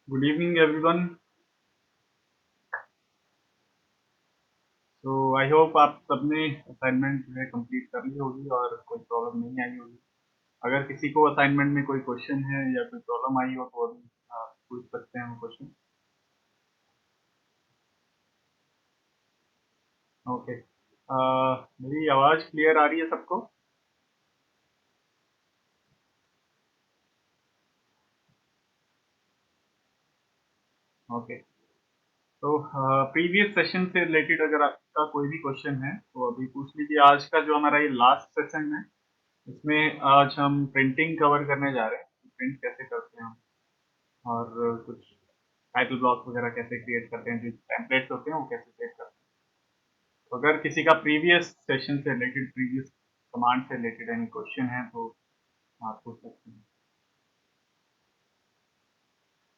Good evening everyone. तो I hope आप सबने असाइनमेंट जो है कंप्लीट कर ली होगी और कोई प्रॉब्लम नहीं आई होगी। अगर किसी को असाइनमेंट में कोई क्वेश्चन है या कोई प्रॉब्लम आई हो तो अभी आप पूछ सकते हैं वो क्वेश्चन। ओके। मेरी आवाज़ क्लियर आ रही है सबको? ओके। तो प्रीवियस सेशन से रिलेटेड अगर आपका कोई भी क्वेश्चन है तो अभी पूछ लीजिए। आज का जो हमारा ये लास्ट सेशन है इसमें आज हम प्रिंटिंग कवर करने जा रहे हैं। प्रिंट कैसे करते हैं हम, और कुछ टाइटल ब्लॉक वगैरह कैसे क्रिएट करते हैं, जो टेम्पलेट्स होते हैं वो कैसे सेव करते हैं। तो अगर किसी का प्रीवियस सेशन से रिलेटेड, प्रीवियस कमांड से रिलेटेड एनी क्वेश्चन है तो आप पूछ सकते हैं।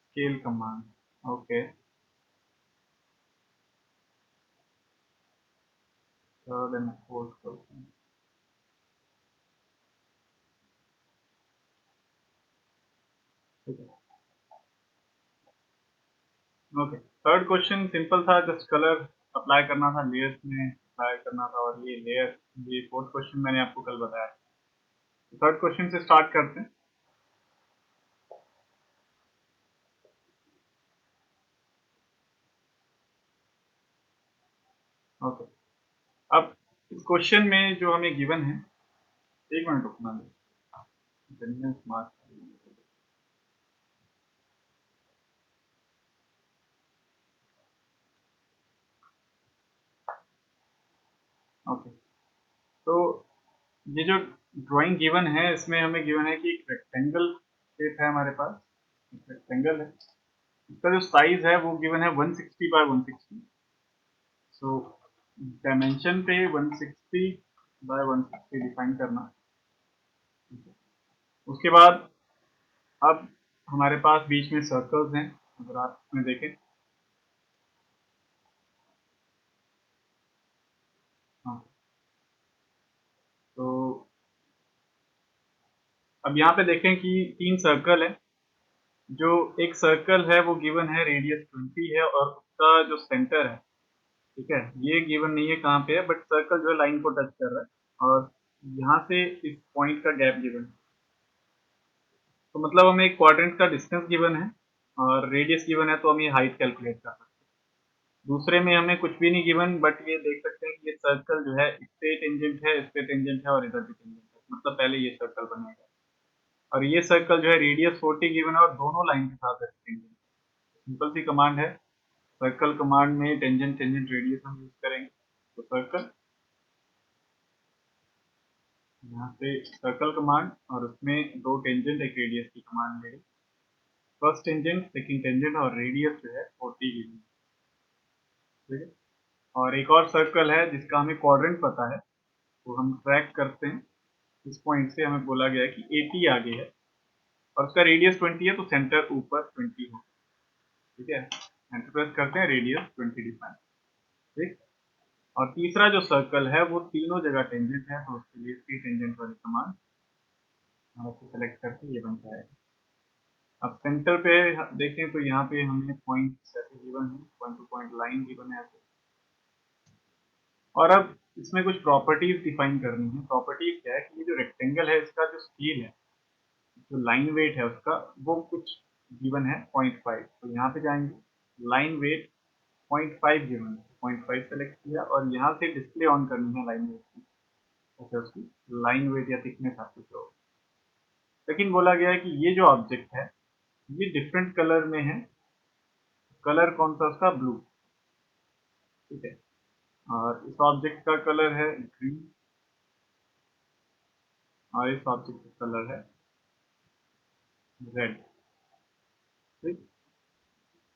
Scale command. Okay. Third and fourth question. ठीक है। ओके। थर्ड क्वेश्चन सिंपल था, जस्ट कलर अप्लाई करना था, लेयर्स में अप्लाई करना था, और ये लेयर, ये फोर्थ क्वेश्चन मैंने आपको कल बताया। थर्ड क्वेश्चन से स्टार्ट करते हैं। ओके। अब इस क्वेश्चन में जो हमें गिवन है, एक मिनट रुकना है, स्मार्ट। ओके। तो ये जो ड्राइंग गिवन है इसमें हमें गिवन है कि एक रेक्टेंगल शेप है हमारे पास। एक रेक्टेंगल है, इसका जो साइज है वो गिवन है 160 बाय 160। सो डायमेंशन पे 160 बाय 160 डिफाइन करना। उसके बाद अब हमारे पास बीच में सर्कल्स हैं, अगर आप इसमें देखें। हाँ। तो अब यहाँ पे देखें कि 3 सर्कल है। जो एक सर्कल है वो गिवन है रेडियस 20 है, और उसका जो सेंटर है, ठीक है, ये गिवन नहीं है कहाँ पे है, बट सर्कल जो है लाइन को टच कर रहा है, और यहाँ से इस पॉइंट का गैप गिवन है। तो मतलब हमें एक क्वाड्रेंट का डिस्टेंस गिवन है और रेडियस गिवन है, तो हम ये हाइट कैलकुलेट कर सकते हैं। दूसरे में हमें कुछ भी नहीं गिवन, बट ये देख सकते हैं कि ये सर्कल जो है इस पे टेंजेंट है, इस पे टेंजेंट है, और इधर भी टेंजेंट है, मतलब पहले ये सर्कल बनेगा। और ये सर्कल जो है रेडियस 40 गिवन है और दोनों लाइन के साथ है टेंजेंट। सिंपल सी कमांड है। सर्कल कमांड में टेंजेंट टेंजेंट रेडियस हम यूज करेंगे। तो सर्कल, यहाँ पे सर्कल कमांड, और उसमें दो टेंजेंट एक रेडियस की कमांड लेंगे। फर्स्ट टेंजेंट, सेकंड टेंजेंट, और रेडियस जो है 40 की। ठीक है। और एक और सर्कल है जिसका हमें क्वाड्रेंट पता है, तो हम ट्रैक करते हैं। इस पॉइंट से हमें बोला गया है कि 80 आगे है और उसका रेडियस 20 है, तो सेंटर ऊपर 20 हो। ठीक है। एंटर प्रेस करते हैं, रेडियस 20 डिफाइन। ठीक। और तीसरा जो सर्कल है वो तीनों जगह टेंजेंट है, तो उसके लिए थ्री टेंजेंट वाली कमांड हम उसको सेलेक्ट करके ये बन जाएगा। अब सेंटर पे देखें तो यहाँ पे हमें पॉइंट ऐसे गिवन है, point two point line given है ऐसे। और अब इसमें कुछ प्रॉपर्टीज डिफाइन करनी है। प्रॉपर्टीज क्या है कि ये जो रेक्टेंगल है इसका जो स्केल है, जो लाइन वेट है उसका, वो कुछ गिवन है 0.5। तो यहाँ पे जाएंगे, लाइन वेट 0.5 गिवन है, 0.5 सेलेक्ट किया, और यहाँ से डिस्प्ले ऑन करनी है लाइन वेट की। अच्छा, उसकी लाइन वेट या थिकनेस आपको शो। लेकिन बोला गया है कि ये जो ऑब्जेक्ट है ये डिफरेंट कलर में है। कलर कौन सा उसका? ब्लू। ठीक है। और इस ऑब्जेक्ट का कलर है ग्रीन, और इस ऑब्जेक्ट का कलर है रेड। ठीक।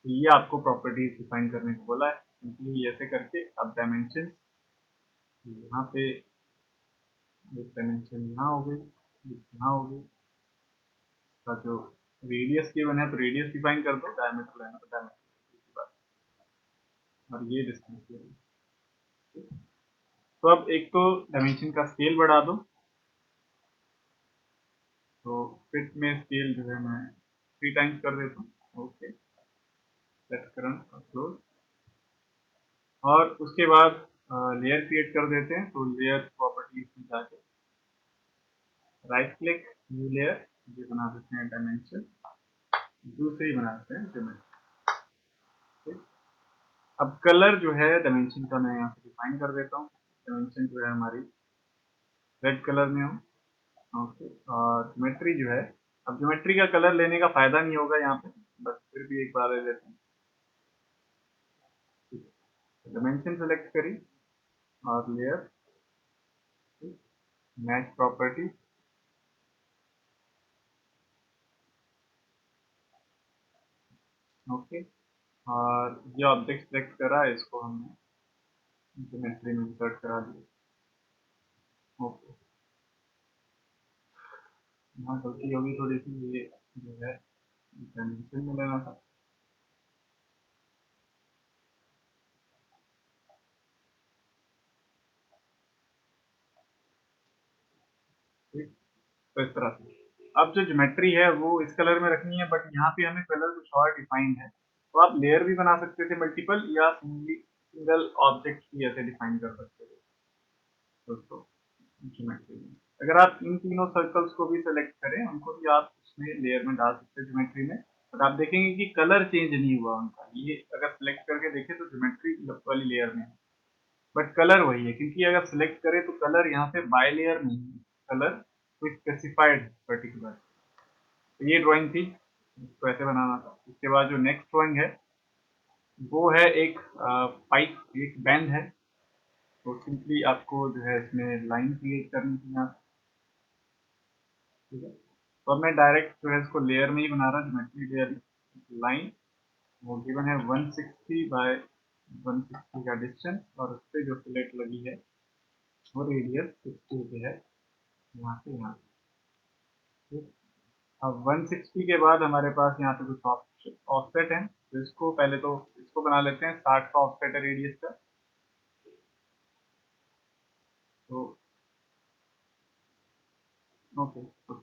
तो ये आपको प्रॉपर्टीज डिफाइन करने को बोला है। सिंपली ऐसे करके आप डायमेंशन यहाँ पे, एक डायमेंशन यहाँ हो गई, यहाँ हो गई, का जो रेडियस गिवन है तो रेडियस डिफाइन कर दो, डायमीटर लेना तो डायमीटर, और ये डिस्टेंस गिवन। तो अब एक तो डायमेंशन का स्केल बढ़ा दो। तो फिट में स्केल जो है मैं 3 टाइम्स कर देता हूँ। ओके। सेट करंट और क्लोज। और उसके बाद लेयर क्रिएट कर देते हैं। तो लेयर प्रॉपर्टीज में जाके राइट क्लिक, न्यू लेयर, ये बना देते हैं डायमेंशन, दूसरी बनाते हैं ज्योमेट्री। अब कलर जो है डायमेंशन का मैं यहाँ से डिफाइन कर देता हूँ। डायमेंशन जो है हमारी रेड कलर में हो। ओके, और ज्योमेट्री जो है, अब ज्योमेट्री का कलर लेने का फायदा नहीं होगा यहाँ पे, बस फिर भी एक बार ले लेते हैं। डायमेंशन सेलेक्ट करी और लेयर, मैच प्रॉपर्टी, ओके। और ये ऑब्जेक्ट सेलेक्ट करा है, इसको हमने ज्योमेट्री में इंसर्ट करा दिया। ओके, यहाँ गलती होगी थोड़ी सी, ये जो है डायमेंशन में लेना था। ठीक, तो इस तरह से अब जो ज्योमेट्री है वो इस कलर में रखनी है, बट यहाँ पे हमें कलर कुछ और डिफाइन है। तो आप लेयर भी बना सकते थे मल्टीपल, या सिंगल ऑब्जेक्ट भी ऐसे डिफाइन कर सकते थे दोस्तों ज्योमेट्री में। अगर आप इन तीनों सर्कल्स को भी सेलेक्ट करें, उनको भी आप उसमें लेयर में डाल सकते हैं ज्योमेट्री में, बट आप देखेंगे कि कलर चेंज नहीं हुआ उनका। ये अगर सेलेक्ट करके देखें तो ज्योमेट्री वाली लेयर में है, बट कलर वही है, क्योंकि अगर सिलेक्ट करें तो कलर यहाँ पे बाय लेयर नहीं है, कलर कोई स्पेसिफाइड पर्टिकुलर। तो ये ड्राइंग थी, इसको ऐसे बनाना था। उसके बाद जो नेक्स्ट ड्राइंग है वो है एक पाइप, एक बैंड है। तो सिंपली आपको जो है इसमें लाइन क्रिएट करनी थी यहाँ, ठीक है। तो अब मैं डायरेक्ट जो है इसको लेयर में ही बना रहा, ज्योमेट्री लेयर। लाइन वो गिवन है 160 बाय 160 का डिस्टेंस, और उस पर जो फिलेट लगी है वो रेडियस 60 पे है, यहाँ से यहाँ। ठीक। अब 160 के बाद हमारे पास यहाँ पे कुछ ऑफसेट है, तो इसको पहले तो इसको बना लेते हैं। 60 का ऑफसेट है रेडियस का, तो ओके, तो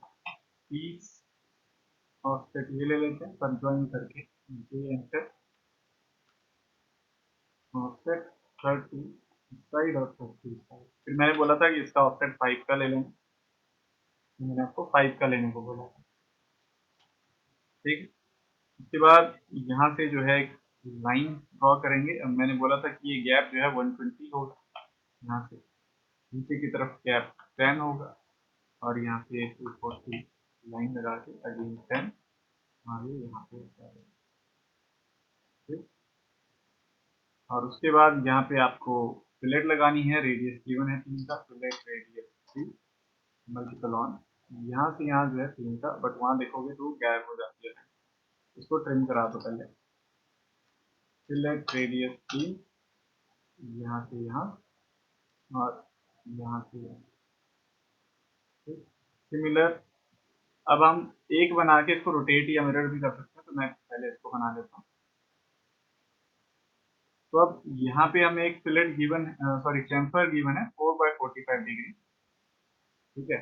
30 ऑफसेट ये ले लेते हैं, सब ज्वाइन करके ये एंटर। ऑफसेट 30 साइड और 30 साइड। फिर मैंने बोला था कि इसका ऑफसेट 5 का ले लेंगे, मैंने आपको 5 का लेने को बोला था, ठीक। उसके बाद यहाँ से जो है एक लाइन ड्रॉ करेंगे। अब मैंने बोला था कि ये गैप जो है 120 होगा, यहाँ से नीचे की तरफ गैप 10 होगा, और यहाँ पे 240 लाइन लगा के अगेन 10, और ये यहाँ पे ठीक। और उसके बाद यहाँ पे आपको फिलेट लगानी है, रेडियस गिवन है 3 का, फिलेट रेडियस 3 मल्टीपल ऑन, यहाँ से यहाँ जो है 3 का, बट वहाँ देखोगे तो गैप हो जाती है, इसको ट्रिम करा दो पहले। फिलेट रेडियस 3 यहाँ से यहाँ, और यहाँ से यहाँ, ठीक। सिमिलर, अब हम एक बना के इसको रोटेट या मिरर भी कर सकते हैं, तो मैं पहले इसको बना लेता हूँ। तो अब यहाँ पे हमें एक fillet given, sorry chamfer given है 4/45 डिग्री, ठीक है।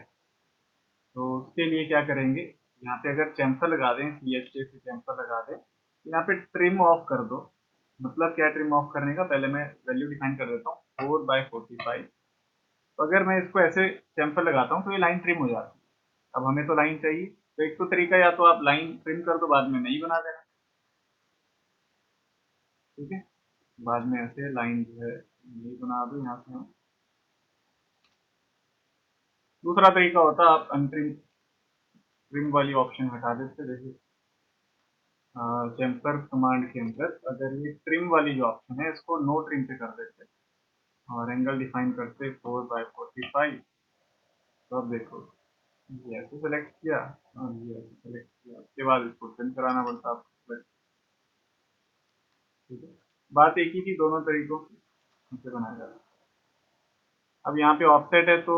तो उसके लिए क्या करेंगे, यहाँ पे अगर चैम्फर लगा दें, CHA से चैम्फर लगा दें, तो यहाँ पे ट्रिम ऑफ कर दो। मतलब क्या ट्रिम ऑफ करने का, पहले मैं वैल्यू डिफाइन कर देता हूँ 4/45। तो अगर मैं इसको ऐसे चैम्फर लगाता हूँ तो ये लाइन ट्रिम हो जाती है। अब हमें तो लाइन चाहिए, तो एक तो तरीका, या तो आप लाइन ट्रिम कर दो, बाद में नहीं बना देना, ठीक है। बाद में ऐसे लाइन जो है नहीं बना दो यहाँ से हम। दूसरा तरीका होता है आप अनट्रिम, ट्रिम वाली ऑप्शन हटा देते, जैसे जम्पर कमांड के अंदर अगर ये ट्रिम वाली जो ऑप्शन है इसको नो ट्रिम पे कर देते, और एंगल डिफाइन करते 4/45। तो अब देखो, ये ऐसे सेलेक्ट किया और ये ऐसे सेलेक्ट किया, उसके बाद इसको ट्रिम कराना पड़ता आपको, ठीक है। बात एक ही थी, दोनों तरीकों से बनाया जाता है। अब यहाँ पे ऑफसेट है, तो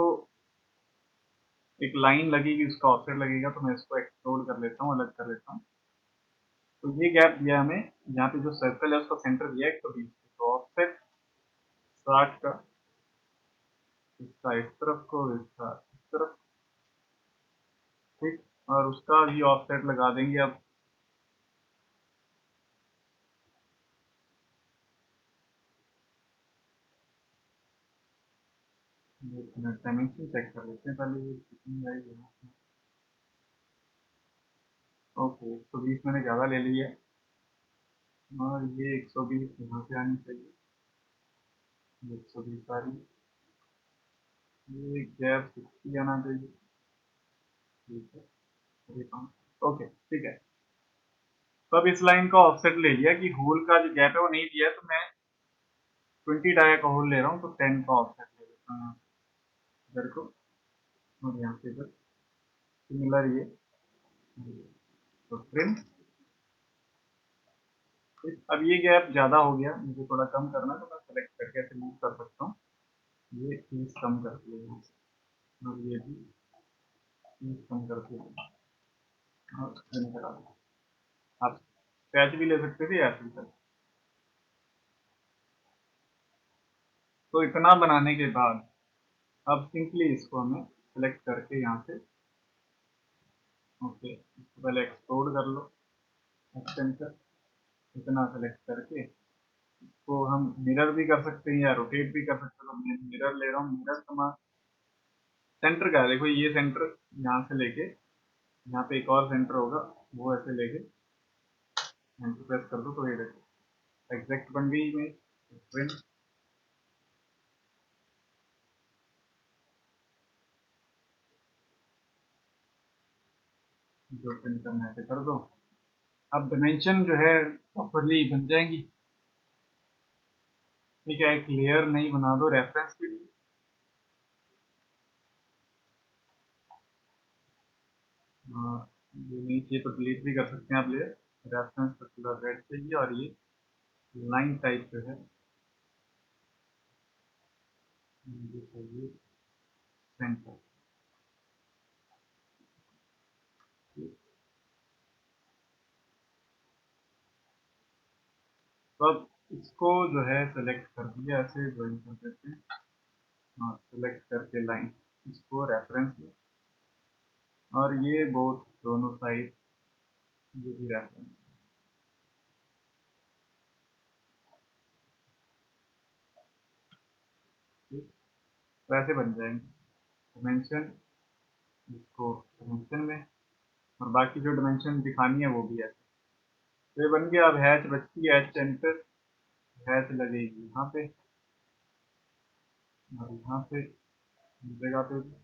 एक लाइन लगेगी, उसका ऑफसेट लगेगा, तो मैं इसको एक्सप्लोड कर लेता हूँ, अलग कर लेता हूँ। तो ये गैप दिया हमें, यहाँ पे जो सर्कल है उसका सेंटर दिया है 120, तो ऑफसेट 60 का, इसका इस तरफ को, इसका इस तरफ, ठीक। और उसका भी ऑफसेट लगा देंगे अब डायमेंशन चेक कर लेते हैं पहले, ये कितनी आएगी यहाँ से। ओके 120 मैंने ज़्यादा ले ली है, और ये 120 यहाँ से आनी चाहिए, ये 120 आ रही है, ये गैप 60 आना चाहिए, ठीक है, ओके ठीक है। तो अब इस लाइन का ऑफसेट ले लिया कि होल का जो गैप है वो नहीं दिया है, तो मैं 20 डाया का होल ले रहा हूँ, तो 10 का ऑफसेट ले लेता हूँ इधर को, और यहाँ से इधर सिमिलर ये, तो ट्रिम। अब ये गैप ज़्यादा हो गया, मुझे थोड़ा कम करना है, तो मैं सेलेक्ट करके ऐसे मूव कर सकता हूँ, ये 30 कम कर दिया यहाँ से, और ये भी 30 कम कर दिया, और ट्रिम करा दिया। आप स्क्रैच भी ले सकते थे या फिर, तो इतना बनाने के बाद अब सिंपली इसको हमें सेलेक्ट करके यहाँ से, ओके इसको पहले एक्सप्लोड कर लो, एक्सटेंशन इतना सेलेक्ट करके इसको हम मिरर भी कर सकते हैं या रोटेट भी कर सकते हैं, तो मैं मिरर ले रहा हूँ, मिरर कमांड सेंटर का है, देखो ये सेंटर यहाँ से लेके यहाँ पे एक और सेंटर होगा, वो ऐसे लेके एंटर प्रेस कर दो, तो ये देखो एग्जैक्ट बन गई इमेज, प्रिंट, जो प्रिंट करना है ऐसे कर दो। अब डायमेंशन जो है प्रॉपरली बन जाएंगी, ठीक है, एक लेयर नहीं बना दो रेफरेंस के लिए, ये नहीं चाहिए तो डिलीट भी कर सकते हैं आप लेयर, रेफरेंस का कलर रेड चाहिए, और ये लाइन टाइप जो है ये चाहिए सेंटर, तो अब इसको जो है सेलेक्ट कर दिया, ऐसे ड्राइंग कर देते हैं, हाँ सेलेक्ट करके लाइन, इसको रेफरेंस में, और ये बोथ दोनों साइड ये भी रेफरेंस, ठीक, वैसे बन जाएंगे डायमेंशन, इसको डायमेंशन में, और बाकी जो डायमेंशन दिखानी है वो भी है, तो ये बन गया। अब हैच बचती है, हैच सेंटर, हैच लगेगी यहाँ पे, और यहाँ पे जगह पे भी,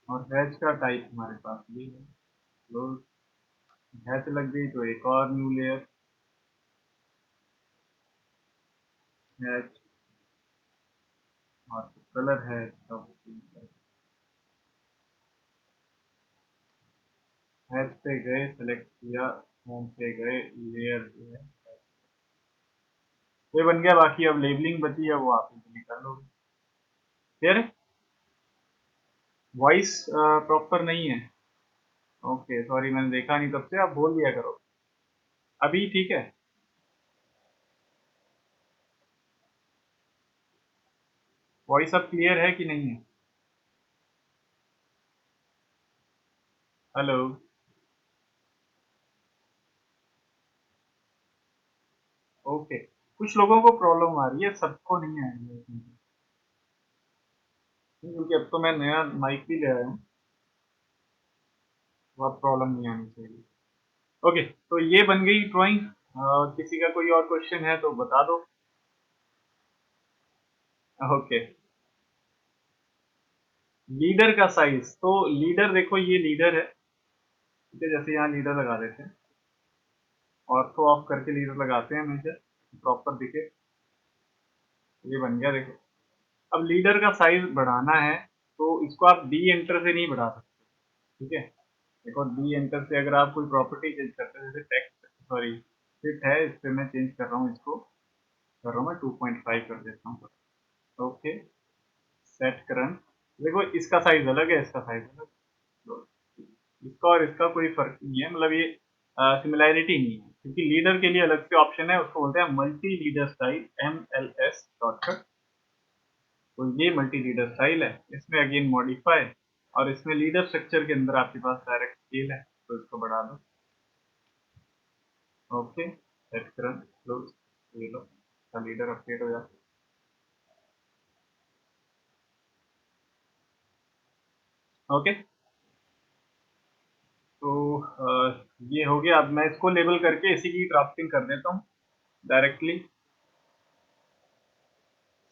और हैच का टाइप हमारे पास ये है, तो हैच लग गई तो एक और न्यू लेयर, हैच, और कलर है इसका, हैच पे गए सेलेक्ट किया, होम पे गए, लेयर जो है तो ये बन गया। बाकी अब लेबलिंग बची है, वो आप इजीली कर लोगे। फिर वॉइस प्रॉपर नहीं है, ओके सॉरी मैंने देखा नहीं तब से, आप बोल दिया करो। अभी ठीक है, वॉइस अब क्लियर है कि नहीं है? हेलो, ओके, कुछ लोगों को प्रॉब्लम आ रही है, सबको नहीं आ रही है, क्योंकि अब तो मैं नया माइक भी ले आया हूँ, तो अब प्रॉब्लम नहीं आनी चाहिए। ओके, तो ये बन गई ड्राइंग। किसी का कोई और क्वेश्चन है तो बता दो। ओके, लीडर का साइज, तो लीडर देखो ये लीडर है, ठीक है, जैसे यहाँ लीडर लगा देते हैं, ऑर्थो ऑफ करके लीडर लगाते हैं हमेशा, प्रॉपर दिखे, ये बन गया देखो। अब लीडर का साइज बढ़ाना है, तो इसको आप डी एंटर से नहीं बढ़ा सकते, ठीक है, देखो डी एंटर से अगर आप कोई प्रॉपर्टी चेंज करते हैं, जैसे टेक्स्ट, सॉरी फिट है, इस पे मैं चेंज कर रहा हूँ, इसको कर रहा हूँ मैं 2.5 कर देता हूँ, ओके, सेट करंट, देखो इसका साइज अलग है, इसका साइज अलग, तो इसका और इसका कोई फर्क नहीं है, मतलब ये सिमिलैरिटी नहीं है, क्योंकि लीडर के लिए अलग से ऑप्शन है, उसको बोलते हैं multi leader style, MLS shortcut, तो ये मल्टी लीडर स्टाइल है, इसमें अगेन मॉडिफाई, और इसमें लीडर स्ट्रक्चर के अंदर आपके पास डायरेक्ट स्केल है, तो इसको बढ़ा दो, ओके, सेट करंट क्लोज, ये लो लीडर अपडेट हो जाता है। ओके, तो ये हो गया। अब मैं इसको लेबल करके इसी की ड्राफ्टिंग कर देता हूँ डायरेक्टली।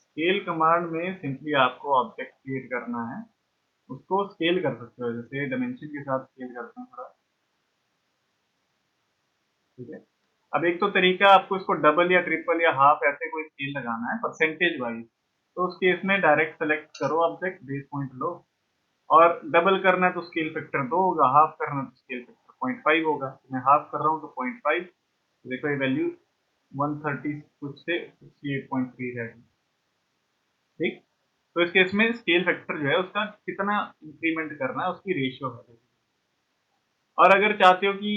स्केल कमांड में सिंपली आपको ऑब्जेक्ट क्रिएट करना है, उसको स्केल कर सकते हो, जैसे डायमेंशन के साथ स्केल करते हैं थोड़ा। ठीक है, अब एक तो तरीका आपको इसको डबल या ट्रिपल या हाफ ऐसे कोई स्केल लगाना है परसेंटेज वाइज। तो उस केस में डायरेक्ट सेलेक्ट करो ऑब्जेक्ट, बेस पॉइंट लो, और डबल करना है तो स्केल फैक्टर 2 होगा, हाफ करना है तो स्केल फैक्टर 0.5 होगा। मैं हाफ कर रहा हूँ तो 0.5, देखो ये वैल्यू 130 कुछ से 68.3 है। ठीक, तो इस केस में स्केल फैक्टर जो है उसका कितना इंक्रीमेंट करना है उसकी रेशियो है। और अगर चाहते हो कि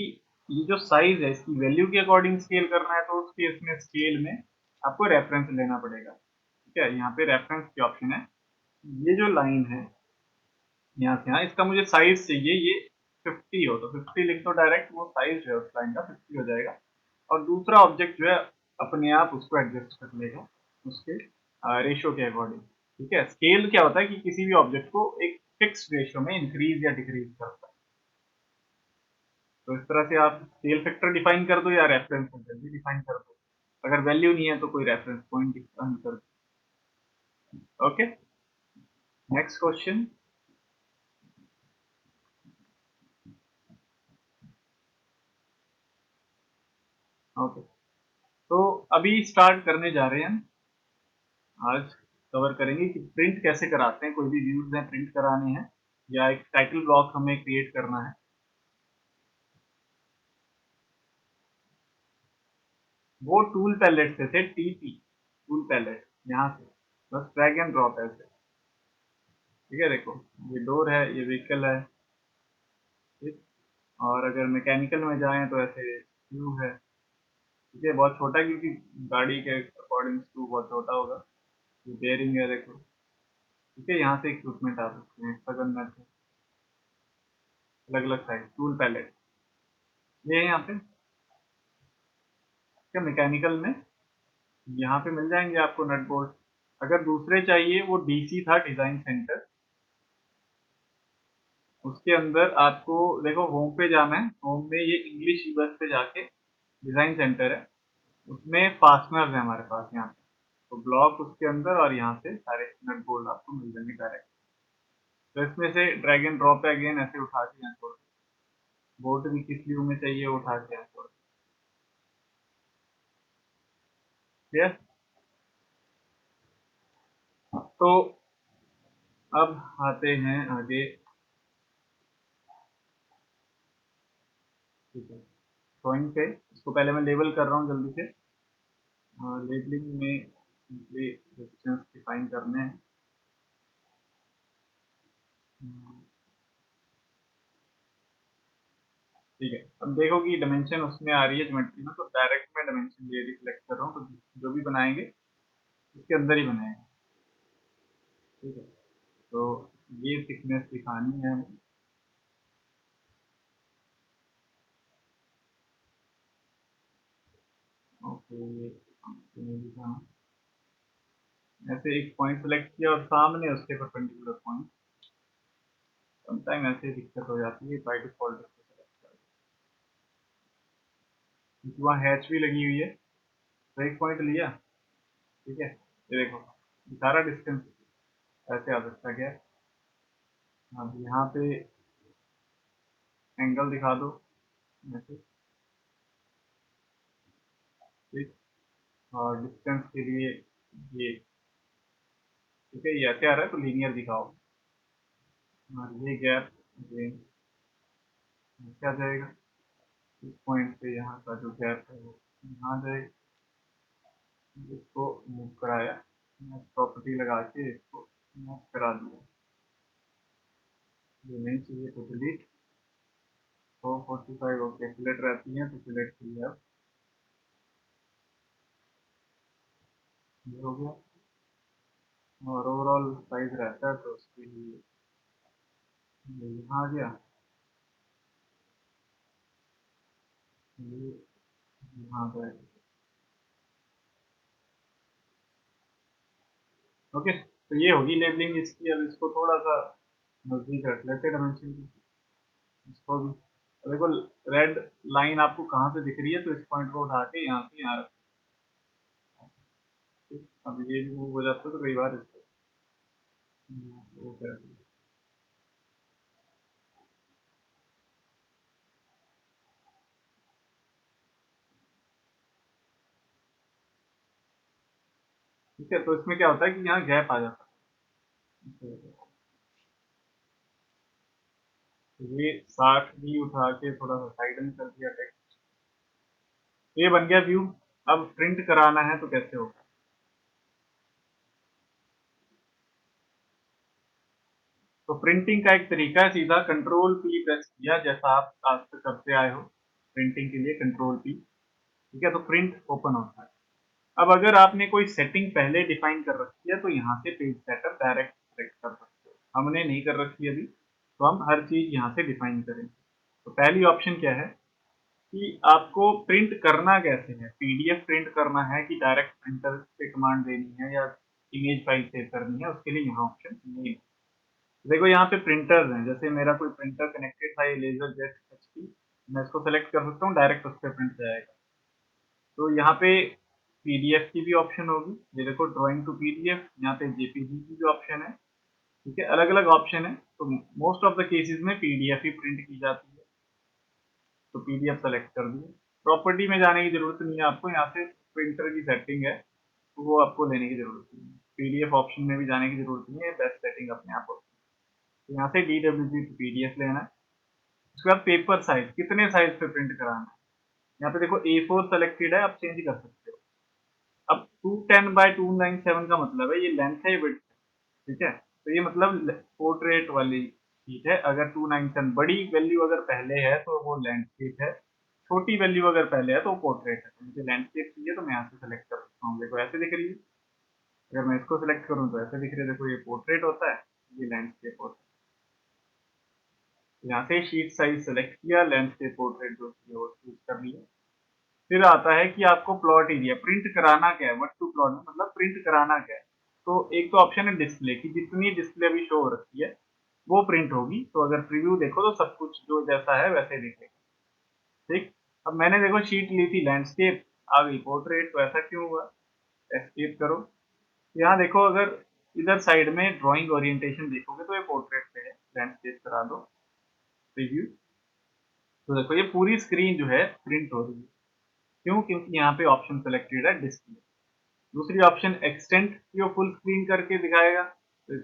ये जो साइज है इसकी वैल्यू के अकॉर्डिंग स्केल करना है तो उस केस में स्केल में आपको रेफरेंस लेना पड़ेगा। ठीक है, यहाँ पे रेफरेंस की ऑप्शन है, ये जो लाइन है यहाँ से यहाँ, इसका मुझे साइज चाहिए ये 50 हो, तो 50 लिख दो डायरेक्ट, वो साइज जो है उस लाइन का 50 हो जाएगा। और दूसरा ऑब्जेक्ट जो है अपने आप उसको एडजस्ट कर लेगा उसके रेशियो के अकॉर्डिंग। ठीक है, स्केल क्या होता है कि किसी भी ऑब्जेक्ट को एक फिक्स रेशियो में इंक्रीज या डिक्रीज करता है। तो इस तरह से आप स्केल फैक्टर डिफाइन कर दो या रेफरेंस जल्दी डिफाइन कर दो। अगर वैल्यू नहीं है तो कोई रेफरेंस पॉइंट डिफाइन कर दो। Okay, next question. ओके, तो अभी स्टार्ट करने जा रहे हैं। आज कवर करेंगे कि प्रिंट कैसे कराते हैं, कोई भी व्यूज हैं प्रिंट कराने हैं या एक टाइटल ब्लॉक हमें क्रिएट करना है। वो टूल पैलेट से थे, टीपी टूल पैलेट, यहाँ से बस ड्रैग एंड ड्रॉप ऐसे। ठीक है, देखो ये डोर है, ये व्हीकल है। ठीक, और अगर मैकेनिकल में जाएं तो ऐसे व्यू है। ठीक है, बहुत छोटा है क्योंकि गाड़ी के अकॉर्डिंग टू बहुत छोटा होगा। ये बेयरिंग है देखो। ठीक है, यहाँ से इक्विपमेंट आ सकते हैं, सगन में अलग अलग साइज टूल पैलेट ये है यहाँ पे। क्या मैकेनिकल में यहाँ पे मिल जाएंगे आपको नट बोल्ट। अगर दूसरे चाहिए, वो डीसी था डिजाइन सेंटर, उसके अंदर आपको देखो होम पे जाना है, होम में ये इंग्लिश यूएस पे जाके डिजाइन सेंटर है, उसमें फास्टनर है हमारे पास यहाँ पे। तो ब्लॉक उसके अंदर और यहाँ से सारे नट बोल्ट आपको मिल जाएंगे डायरेक्ट। तो इसमें से ड्रैग एंड ड्रॉप अगेन ऐसे उठा के यहाँ छोड़, बोल्ट भी किस व्यू में चाहिए वो उठा के यहाँ छोड़ दिया। तो अब आते हैं आगे। ठीक है, ड्राइंग पे इसको पहले मैं लेबल कर रहा हूँ जल्दी से। लेबलिंग में सिंपली डिस्टेंस डिफाइन करने हैं। ठीक है, अब देखो कि डायमेंशन उसमें आ रही है ज्योमेट्री में, तो डायरेक्ट मैं डायमेंशन ये रिफ्लेक्ट कर रहा हूँ, तो जो भी बनाएंगे इसके अंदर ही बनाएंगे। ठीक है, तो ये थिकनेस दिखानी है हमें। ओके, नहीं दिखाना। ऐसे एक पॉइंट सेलेक्ट किया और सामने उसके परपेंडिकुलर पॉइंट। समटाइम ऐसे दिक्कत हो जाती है, बाय डिफॉल्ट इसको सेलेक्ट कर, क्योंकि वहाँ हैच भी लगी हुई है। तो एक पॉइंट लिया। ठीक है, ये देखो सारा डिस्टेंस ऐसे आ सकता है क्या। अब यहाँ पे एंगल दिखा दो ऐसे। ठीक, और डिस्टेंस के लिए ये। ठीक है, ये ऐसे आ रहा है तो लीनियर दिखाओ। और ये गैप अगेन क्या जाएगा, इस पॉइंट से यहाँ का जो गैप है वो यहाँ जाएगा। इसको मूव कराया, प्रॉपर्टी लगा के इसको मूव करा दिया। ये नहीं चाहिए तो डिलीट। तो 45 ओके फिलेट रहती है तो फिलेट के लिए अब ये हो गया। और ओवरऑल साइज रहता है तो उसके लिए ये यहाँ आ गया, ये यहाँ जाएगा। ओके, तो ये होगी लेबलिंग इसकी। अब इसको थोड़ा सा नजदीक रख लेते डायमेंशन की इसको भी। देखो रेड लाइन आपको कहाँ से दिख रही है, तो इस पॉइंट को उठा के यहाँ से यहाँ रखें। अब ये भी मूव हो जाता है तो कई बार इसको वो कर दिया। ठीक है, तो इसमें क्या होता है कि यहाँ गैप आ जाता है। ये 60 भी उठा के थोड़ा सा साइड में कर दिया टेक्स्ट। ये बन गया व्यू। अब प्रिंट कराना है तो कैसे होगा? तो प्रिंटिंग का एक तरीका है, सीधा कंट्रोल पी प्रेस किया, जैसा आप आज तक करते आए हो प्रिंटिंग के लिए, कंट्रोल पी। ठीक है, तो प्रिंट ओपन होता है। अब अगर आपने कोई सेटिंग पहले डिफाइन कर रखी है तो यहाँ से पेज सेटअप डायरेक्ट सेलेक्ट कर सकते हो। हमने नहीं कर रखी अभी, तो हम हर चीज यहाँ से डिफाइन करेंगे। तो पहली ऑप्शन क्या है कि आपको प्रिंट करना कैसे है, पीडीएफ प्रिंट करना है कि डायरेक्ट प्रिंटर से कमांड देनी है या इमेज फाइल सेव करनी है, उसके लिए यहाँ ऑप्शन नहीं है। देखो यहाँ पे प्रिंटर्स हैं, जैसे मेरा कोई प्रिंटर कनेक्टेड था, ये लेजर जेट एचपी, मैं इसको सेलेक्ट कर सकता हूँ, डायरेक्ट उस पर प्रिंट जाएगा। तो यहाँ पे पीडीएफ की भी ऑप्शन होगी, ये देखो ड्राइंग टू पीडीएफ, यहाँ पे जेपीजी की भी ऑप्शन है। ठीक है, अलग अलग ऑप्शन है। तो मोस्ट ऑफ द केसेस में पीडीएफ ही प्रिंट की जाती है, तो पीडीएफ सेलेक्ट कर दिया। प्रॉपर्टी में जाने की जरूरत नहीं है आपको, यहाँ से प्रिंटर की सेटिंग है तो वो आपको लेने की जरूरत नहीं है। पीडीएफ ऑप्शन में भी जाने की जरूरत नहीं है, बेस्ट सेटिंग अपने आप होती है। तो यहाँ से डीडब्ल्यूजी टू पीडीएफ लेना है। उसके बाद पेपर साइज, कितने साइज पे प्रिंट कराना है। यहाँ पे देखो A4 सेलेक्टेड है, आप चेंज कर सकते हो। अब 210 बाय 297 का मतलब है ये लेंथ है, विड्थ है। ठीक है, तो ये मतलब पोर्ट्रेट वाली चीज है। अगर 297 बड़ी वैल्यू अगर पहले है तो वो लैंडस्केप है, छोटी वैल्यू अगर पहले है तो वो पोर्ट्रेट है। तो मुझे लैंडस्केप चाहिए तो मैं यहाँ से सेलेक्ट कर सकता हूँ। देखो ऐसे दिख रही है, अगर मैं इसको सेलेक्ट करूँ तो ऐसे दिख रही है। देखो ये पोर्ट्रेट होता है, ये लैंडस्केप होता है। यहाँ से शीट साइज सेलेक्ट किया, लैंडस्केप पोर्ट्रेट जो चाहिए वो चूज कर लिया। फिर आता है कि आपको प्लॉट एरिया प्रिंट कराना क्या है, व्हाट टू प्लॉट, मतलब प्रिंट कराना क्या है। तो एक तो ऑप्शन है डिस्प्ले की, जितनी डिस्प्ले अभी शो हो रखी है वो प्रिंट होगी। तो अगर प्रीव्यू देखो तो सब कुछ जो जैसा है वैसे ही दिखेगा। ठीक, अब मैंने देखो शीट ली थी लैंडस्केप, आ गई पोर्ट्रेट, तो ऐसा क्यों हुआ? एस्केप करो, यहाँ देखो अगर इधर साइड में ड्राइंग ओरिएंटेशन देखोगे तो ये पोर्ट्रेट पे है, लैंडस्केप करा दो प्रीव्यू, तो देखो ये पूरी स्क्रीन जो है प्रिंट हो रही है। क्यों? क्योंकि यहाँ पे ऑप्शन सेलेक्टेड है डिस्प्ले। दूसरी ऑप्शन एक्सटेंड की फुल स्क्रीन करके दिखाएगा, तो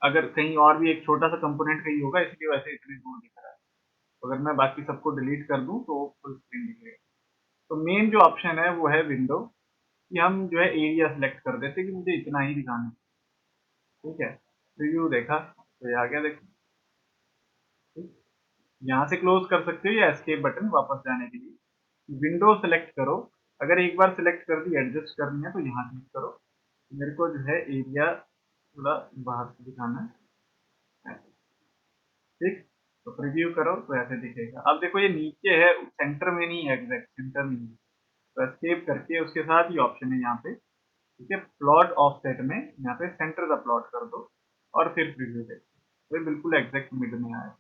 अगर कहीं और भी एक छोटा सा कंपोनेंट कहीं होगा इसलिए वैसे इतने दूर दिख रहा है। तो अगर मैं बाकी सबको डिलीट कर दूं तो फुल स्क्रीन दिखेगा। तो मेन जो ऑप्शन है वो है विंडो, कि हम जो है एरिया सेलेक्ट कर देते कि मुझे इतना ही दिखाना है। ठीक है, रिव्यू देखा तो ये आ गया देखो। ठीक, यहाँ से क्लोज कर सकते हो या एस्केप बटन वापस जाने के लिए। विंडो सेलेक्ट करो, अगर एक बार सेलेक्ट कर दी एडजस्ट करनी है तो यहाँ क्लिक करो। मेरे को जो है एरिया थोड़ा बाहर से दिखाना है। ठीक, तो प्रीव्यू करो तो ऐसे दिखेगा। अब देखो ये नीचे है, सेंटर में नहीं है, एग्जैक्ट सेंटर नहीं है। तो एस्केप करके उसके साथ ही ऑप्शन है यहाँ पे, ठीक है, प्लॉट ऑफसेट में यहाँ पे सेंटर का प्लॉट कर दो और फिर प्रीव्यू देखो, तो ये बिल्कुल एग्जैक्ट मिड में आया।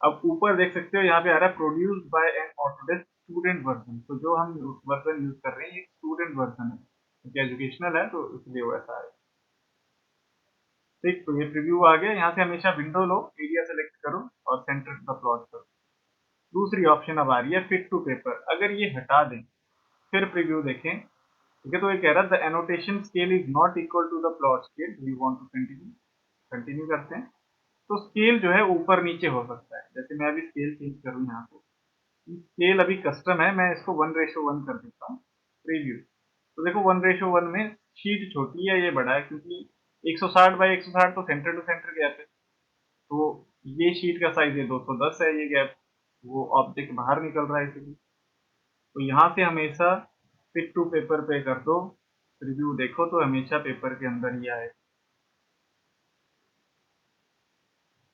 अब ऊपर देख सकते हो यहाँ पे आ रहा है produced by an Autodesk student version. तो जो हम वर्जन यूज कर रहे हैं ये स्टूडेंट वर्जन है, क्योंकि एजुकेशनल है तो इसलिए वो ऐसा है। ठीक, तो ये प्रीव्यू आ गया। यहाँ से हमेशा विंडो लो, एरिया सेलेक्ट करो और सेंटर का प्लॉट करो। दूसरी ऑप्शन अब आ रही है फिट टू पेपर, अगर ये हटा दें फिर प्रीव्यू देखें। ठीक है, तो ये कह रहा है the annotation scale is not equal to the plot scale, we want to continue. Continue करते हैं। तो स्केल जो है ऊपर नीचे हो सकता है, जैसे मैं अभी स्केल चेंज करूँ यहाँ पे, स्केल अभी कस्टम है, मैं इसको 1:1 कर देता हूँ प्रीव्यू। तो देखो 1:1 में शीट छोटी है, ये बड़ा है, क्योंकि 160 बाई 160 तो सेंटर टू सेंटर गैप है। तो ये शीट का साइज है 210 है, ये गैप, वो ऑब्जेक्ट बाहर निकल रहा है इसलिए। तो यहाँ से हमेशा फिट टू पेपर पे कर दो, रिव्यू देखो तो हमेशा पेपर के अंदर ही आए।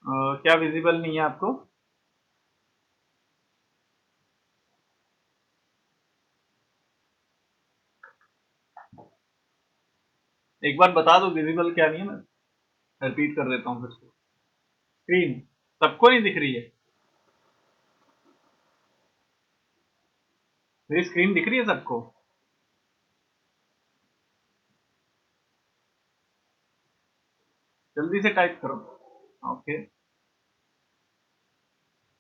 क्या विजिबल नहीं है आपको? एक बार बता दो विजिबल क्या नहीं है। रिपीट कर देता हूँ फिर से। स्क्रीन सबको नहीं दिख रही है? मेरी स्क्रीन दिख रही है सबको? जल्दी से टाइप करो। ओके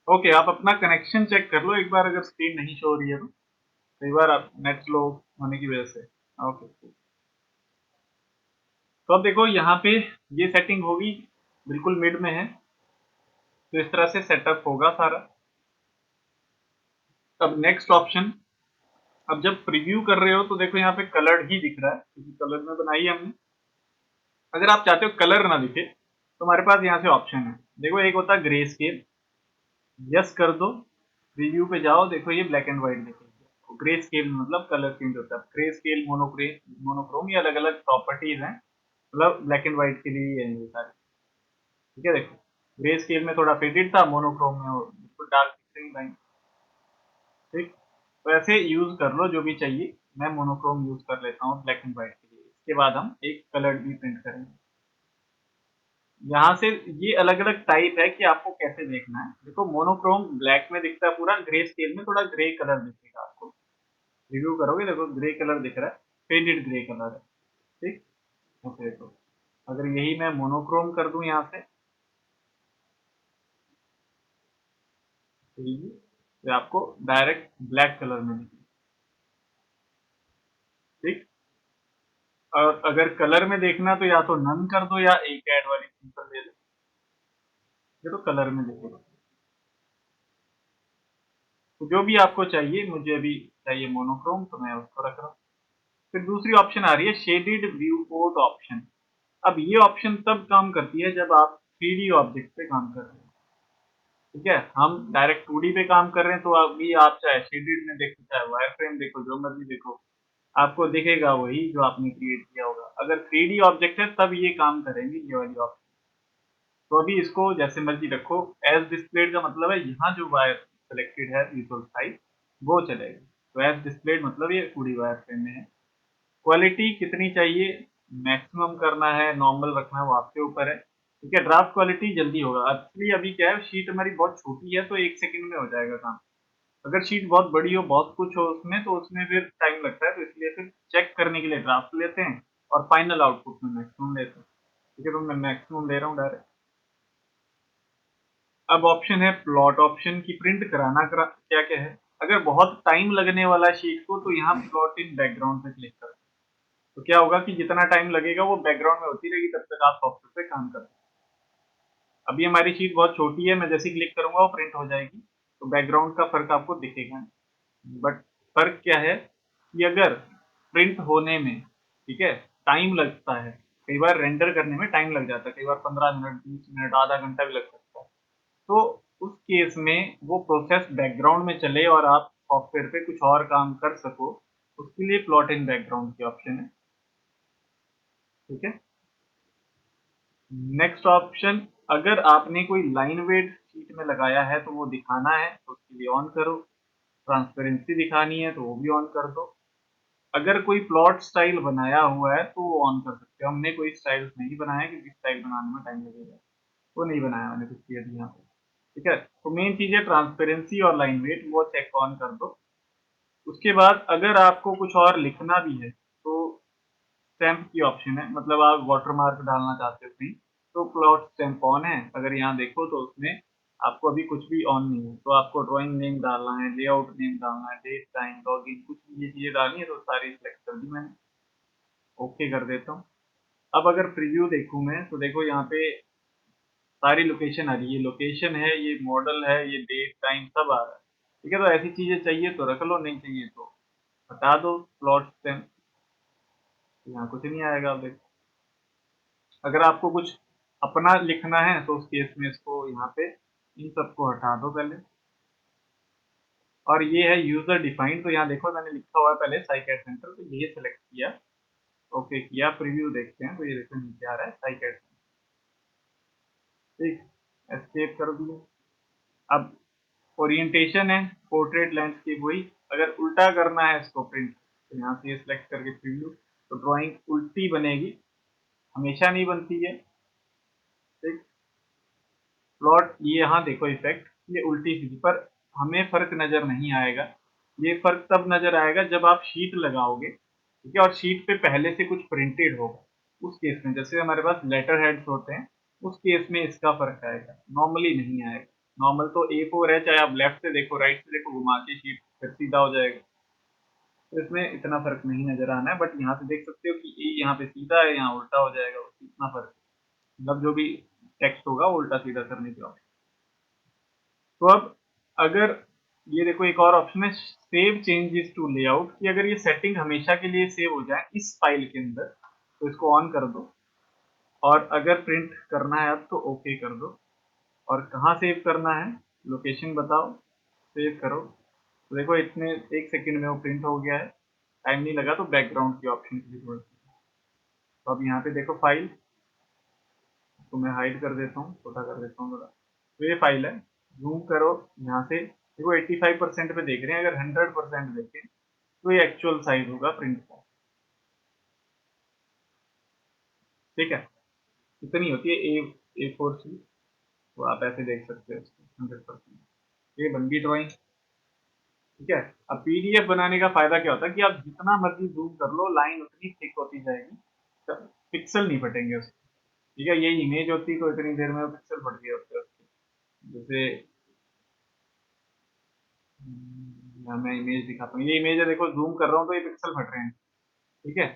ओके, आप अपना कनेक्शन चेक कर लो एक बार, अगर स्क्रीन नहीं शो हो रही है तो कई बार आप नेट स्लो होने की वजह से। ओके, तो अब देखो यहाँ पे ये सेटिंग होगी, बिल्कुल मिड में है, तो इस तरह से सेटअप होगा सारा। अब नेक्स्ट ऑप्शन, अब जब प्रीव्यू कर रहे हो तो देखो यहाँ पे कलर्ड ही दिख रहा है क्योंकि कलर में बनाई है हमने। अगर आप चाहते हो कलर ना दिखे तो हमारे पास यहाँ से ऑप्शन है, देखो एक होता है ग्रे स्केल, यस कर दो, प्रीव्यू पे जाओ, देखो ये ब्लैक एंड व्हाइट दिखेगी। ग्रे स्केल मतलब कलर चेंज होता है, ग्रे स्केल मोनोक्रोम, ये अलग अलग प्रॉपर्टीज हैं, मतलब ब्लैक एंड व्हाइट के लिए ही है ये सारे। ठीक है, देखो ग्रे स्केल में थोड़ा फेडेड था, मोनोक्रोम में बिल्कुल डार्क पिक्सलिंग लाइन। ठीक, तो ऐसे यूज कर लो जो भी चाहिए। मैं मोनोक्रोम यूज कर लेता हूँ ब्लैक एंड व्हाइट के लिए, इसके बाद हम एक कलर भी प्रिंट करेंगे। यहाँ से ये अलग अलग टाइप है कि आपको कैसे देखना है। देखो मोनोक्रोम ब्लैक में दिखता है पूरा, ग्रे स्केल में थोड़ा ग्रे कलर दिखेगा आपको। रिव्यू करोगे देखो ग्रे कलर दिख रहा है, फेडेड ग्रे कलर है। ठीक, ओके, तो अगर यही मैं मोनोक्रोम कर दूं यहाँ से, तो ये आपको डायरेक्ट ब्लैक कलर में दिखेगा। ठीक, और अगर कलर में देखना तो या तो नन कर दो या एक ऐड वाली सिंपल ले लो, ये तो कलर में दिखेगा। तो जो भी आपको चाहिए, मुझे अभी चाहिए मोनोक्रोम तो मैं उसको रख रहा हूँ। फिर दूसरी ऑप्शन आ रही है शेडेड व्यू पोर्ट ऑप्शन। अब ये ऑप्शन तब काम करती है जब आप 3D ऑब्जेक्ट पे काम कर रहे हैं। ठीक है, हम डायरेक्ट 2D पे काम कर रहे हैं तो अभी आप चाहे शेडेड में देखो, चाहे वायर फ्रेम देखो, जो मर्जी देखो, आपको दिखेगा वही जो आपने क्रिएट किया होगा। अगर 3D ऑब्जेक्ट है तब ये काम करेंगे ये वाली ऑप्शन। तो अभी इसको जैसे मर्जी रखो, एज डिस्प्लेड का मतलब है यहाँ जो वायर सिलेक्टेड है विजुअल साइज वो चलेगा। तो एज डिस्प्लेड मतलब ये पूरी वायर फ्रेम में है। क्वालिटी कितनी चाहिए, मैक्सिमम करना है, नॉर्मल रखना है, वो आपके ऊपर है। ठीक है, ड्राफ्ट क्वालिटी जल्दी होगा। एक्चुअली अभी क्या है, शीट हमारी बहुत छोटी है तो 1 सेकंड में हो जाएगा काम। अगर शीट बहुत बड़ी हो, बहुत कुछ हो उसमें, तो उसमें फिर टाइम लगता है, तो इसलिए फिर चेक करने के लिए ड्राफ्ट लेते हैं और फाइनल आउटपुट में मैक्सिमम लेते हैं। ठीक है, तो मैं मैक्सिमम ले रहा हूँ डायरेक्ट। अब ऑप्शन है प्लॉट ऑप्शन की, प्रिंट कराना क्या क्या है। अगर बहुत टाइम लगने वाला है शीट को तो यहाँ प्लॉट इन बैकग्राउंड पे क्लिक करें, तो क्या होगा कि जितना टाइम लगेगा वो बैकग्राउंड में होती रहेगी, तब तक आप सॉफ्टवेयर पे काम कर सकते हैं। अभी हमारी शीट बहुत छोटी है, मैं जैसे क्लिक करूंगा वो प्रिंट हो जाएगी, तो बैकग्राउंड का फर्क आपको दिखेगा। बट फर्क क्या है कि अगर प्रिंट होने में, ठीक है, टाइम लगता है, कई बार रेंडर करने में टाइम लग जाता है, कई बार 15 मिनट, 20 मिनट, आधा घंटा भी लग सकता है। तो उस केस में वो प्रोसेस बैकग्राउंड में चले और आप सॉफ्टवेयर पे कुछ और काम कर सको, उसके लिए प्लॉट इन बैकग्राउंड की ऑप्शन है। ठीक है, नेक्स्ट ऑप्शन, अगर आपने कोई लाइन वेट शीट में लगाया है तो वो दिखाना है तो उसके लिए ऑन करो, ट्रांसपेरेंसी दिखानी है तो वो भी ऑन कर दो। अगर कोई प्लॉट स्टाइल बनाया हुआ है तो वो ऑन कर सकते हो। हमने कोई स्टाइल नहीं बनाया क्योंकि स्टाइल बनाने में टाइम लगेगा, वो नहीं बनाया मैंने कुछ किया यहाँ पे। ठीक है, तो मेन चीज है ट्रांसपेरेंसी और लाइन वेट, वो चेक ऑन कर दो। उसके बाद अगर आपको कुछ और लिखना भी है तो स्टैम्प की ऑप्शन है, मतलब आप वाटर मार्क डालना चाहते हो कहीं, तो प्लॉट स्टैम्प ऑन है। अगर यहाँ देखो तो उसमें आपको अभी कुछ भी ऑन नहीं है, तो आपको ड्राइंग नेम डालना है, लेआउट नेम डालना है, डेट टाइम लॉगिन, कुछ भी ये चीजें डालनी है तो सारी सिलेक्ट कर दी मैंने। ओके कर देता हूँ। अब अगर प्रीव्यू देखूँ मैं तो देखो यहाँ पे सारी लोकेशन आ रही है, ये लोकेशन है, ये मॉडल है, ये डेट टाइम सब आ रहा है। ठीक है, तो ऐसी चीजें चाहिए तो रख लो, नहीं चाहिए तो हटा दो प्लॉट स्टैम्प, यहाँ कुछ नहीं आएगा। अब देखो अगर आपको कुछ अपना लिखना है तो उस केस में इसको यहाँ पे इन सबको हटा दो पहले। और ये है यूजर डिफाइंड, तो यहाँ देखो मैंने लिखा हुआ है पहले साइकेट सेंटर, तो ये सिलेक्ट किया, ओके किया, प्रीव्यू देखते हैं तो ये देखो नीचे आ रहा है साइकेट। ठीक, एस्केप कर दिया। अब ओरिएंटेशन है पोर्ट्रेट लैंडस्केप, वही अगर उल्टा करना है इसको प्रिंट तो यहाँ से सिलेक्ट करके प्रीव्यू, तो ड्राइंग उल्टी बनेगी, हमेशा नहीं बनती है। प्लॉट ये यहाँ देखो इफेक्ट, ये उल्टी सीधी, पर हमें फर्क नजर नहीं आएगा। ये फर्क तब नजर आएगा जब आप शीट लगाओगे, ठीक है, और शीट पे पहले से कुछ प्रिंटेड होगा। उस केस में जैसे हमारे पास लेटर हेड्स होते हैं, उस केस में इसका फर्क आएगा, नॉर्मली नहीं आएगा। नॉर्मल तो A4 है, चाहे आप लेफ्ट से देखो राइट से देखो, घुमा के शीट फिर सीधा हो जाएगा। तो इसमें इतना फर्क नहीं नजर आना है, बट यहाँ से देख सकते हो कि ए यहाँ पे सीधा है, यहाँ उल्टा हो जाएगा, इतना फर्क है। मतलब जो भी टेक्स्ट होगा वो उल्टा सीधा करने के ऑप्शन। तो अब अगर ये देखो एक और ऑप्शन है, सेव चेंजेस टू लेआउट, कि अगर ये सेटिंग हमेशा के लिए सेव हो जाए इस फाइल के अंदर, तो इसको ऑन कर दो। और अगर प्रिंट करना है अब तो ओके कर दो। और कहाँ सेव करना है, लोकेशन बताओ, सेव करो। तो देखो इतने 1 सेकंड में वो प्रिंट हो गया है, टाइम नहीं लगा। तो बैकग्राउंड की ऑप्शन की जरूरत है। तो अब यहाँ पे देखो फाइल, तो मैं हाइड कर देता हूँ, छोटा कर देता हूँ थोड़ा। तो ये फाइल है, जूम करो यहाँ से, देखो 85% पे देख रहे हैं। अगर 100% देखें तो ये एक्चुअल साइज होगा प्रिंट का, ठीक है। कितनी होती है A4 शीट, तो आप ऐसे देख सकते हो इसको 100%। ये बन गई ड्राइंग, ठीक है। अब PDF बनाने का फायदा क्या होता है कि आप जितना मर्जी जूम कर लो, लाइन उतनी थिक होती जाएगी, पिक्सल नहीं फटेंगे उसके, ठीक है। ये इमेज होती तो इतनी देर में पिक्सल फट गए होते उसके। जैसे मैं इमेज दिखाता हूँ, ये इमेज है, देखो जूम कर रहा हूँ तो ये पिक्सल फट रहे हैं, ठीक है।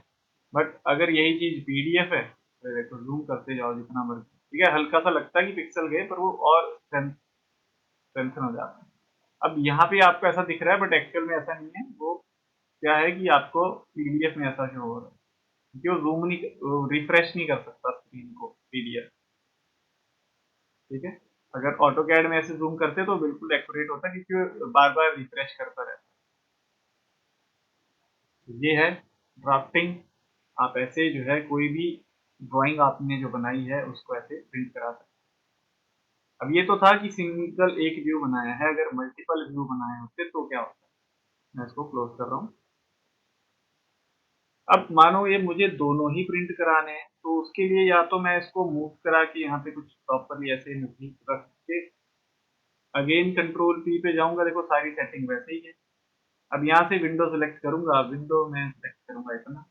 बट अगर यही चीज PDF है तो देखो जूम करते जाओ जितना मर्जी, ठीक है, हल्का सा लगता है कि पिक्सल गए, पर वो और स्ट्रेंथन हो जाता है। अब यहाँ पे आपको ऐसा दिख रहा है, बट एक्चुअल में ऐसा नहीं है। वो क्या है कि आपको PDF में ऐसा शो हो रहा है, क्योंकि वो जूम नहीं, रिफ्रेश नहीं कर सकता स्क्रीन को PDF, ठीक है। अगर ऑटो कैड में ऐसे जूम करते तो बिल्कुल एक्यूरेट होता, क्योंकि बार बार रिफ्रेश करता रहता। ये है ड्राफ्टिंग। आप ऐसे जो है कोई भी ड्राइंग आपने जो बनाई है उसको ऐसे प्रिंट करा सकते हैं। अब ये तो था कि सिंगल एक व्यू बनाया है, अगर मल्टीपल व्यू बनाए होते तो क्या होता है। मैं इसको क्लोज कर रहा हूँ। अब मानो ये मुझे दोनों ही प्रिंट कराने हैं, तो उसके लिए या तो मैं इसको मूव करा के यहाँ पे कुछ प्रॉपरली ऐसे नजदीक रख के अगेन कंट्रोल P पे जाऊंगा, देखो सारी सेटिंग वैसे ही है। अब यहाँ से विंडो सेलेक्ट करूंगा, विंडो में सेलेक्ट करूंगा इतना,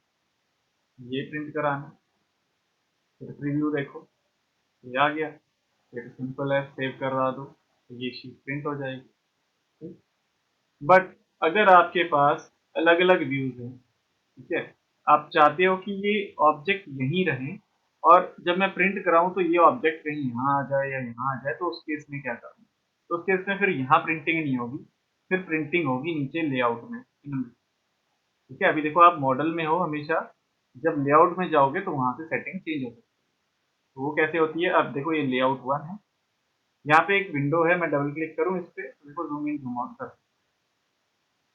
ये प्रिंट कराना, फिर प्रीव्यू देखो, ये आ गया। फिर सिंपल है, सेव करा दो, तो ये शीट प्रिंट हो जाएगी। बट अगर आपके पास अलग अलग व्यूज हैं, ठीक है, आप चाहते हो कि ये ऑब्जेक्ट यहीं रहे, और जब मैं प्रिंट कराऊं तो ये ऑब्जेक्ट कहीं यहाँ आ जाए या यहाँ आ जाए, तो उस केस में क्या करूँ। तो उस केस में फिर यहाँ प्रिंटिंग नहीं होगी, फिर प्रिंटिंग होगी नीचे लेआउट में, ठीक है। अभी देखो आप मॉडल में हो, हमेशा जब लेआउट में जाओगे तो वहां से सेटिंग चेंज हो सकती है। तो वो कैसे होती है, अब देखो ये लेआउट 1 है, यहाँ पे एक विंडो है, मैं डबल क्लिक करूँ इस पे तो देखो जूम इन जूम आउट कर,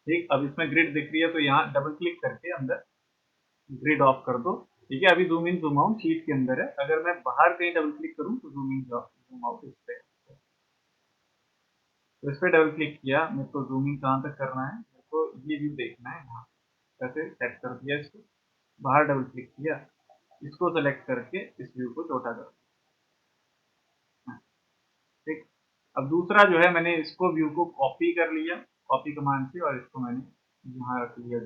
ठीक। अब इसमें ग्रिड दिख रही है, तो यहाँ डबल क्लिक करके अंदर ग्रिड ऑफ कर दो, ठीक है। अभी zoom in zoom out sheet के अंदर है, अगर मैं बाहर कहीं डबल क्लिक करूँ तो जूम इन जूम आउट इस पे। तो इस पे डबल क्लिक किया, मेरे को जूम इन कहाँ तक करना है, मेरे को ये व्यू देखना है, यहाँ ऐसे सेट कर दिया इसको। बाहर डबल क्लिक किया, इसको सेलेक्ट करके इस व्यू को छोटा कर दिया, ठीक। अब दूसरा जो है, मैंने इसको व्यू को कॉपी कर लिया, कॉपी कमांड से, और इसको मैंने यहाँ रख लिया।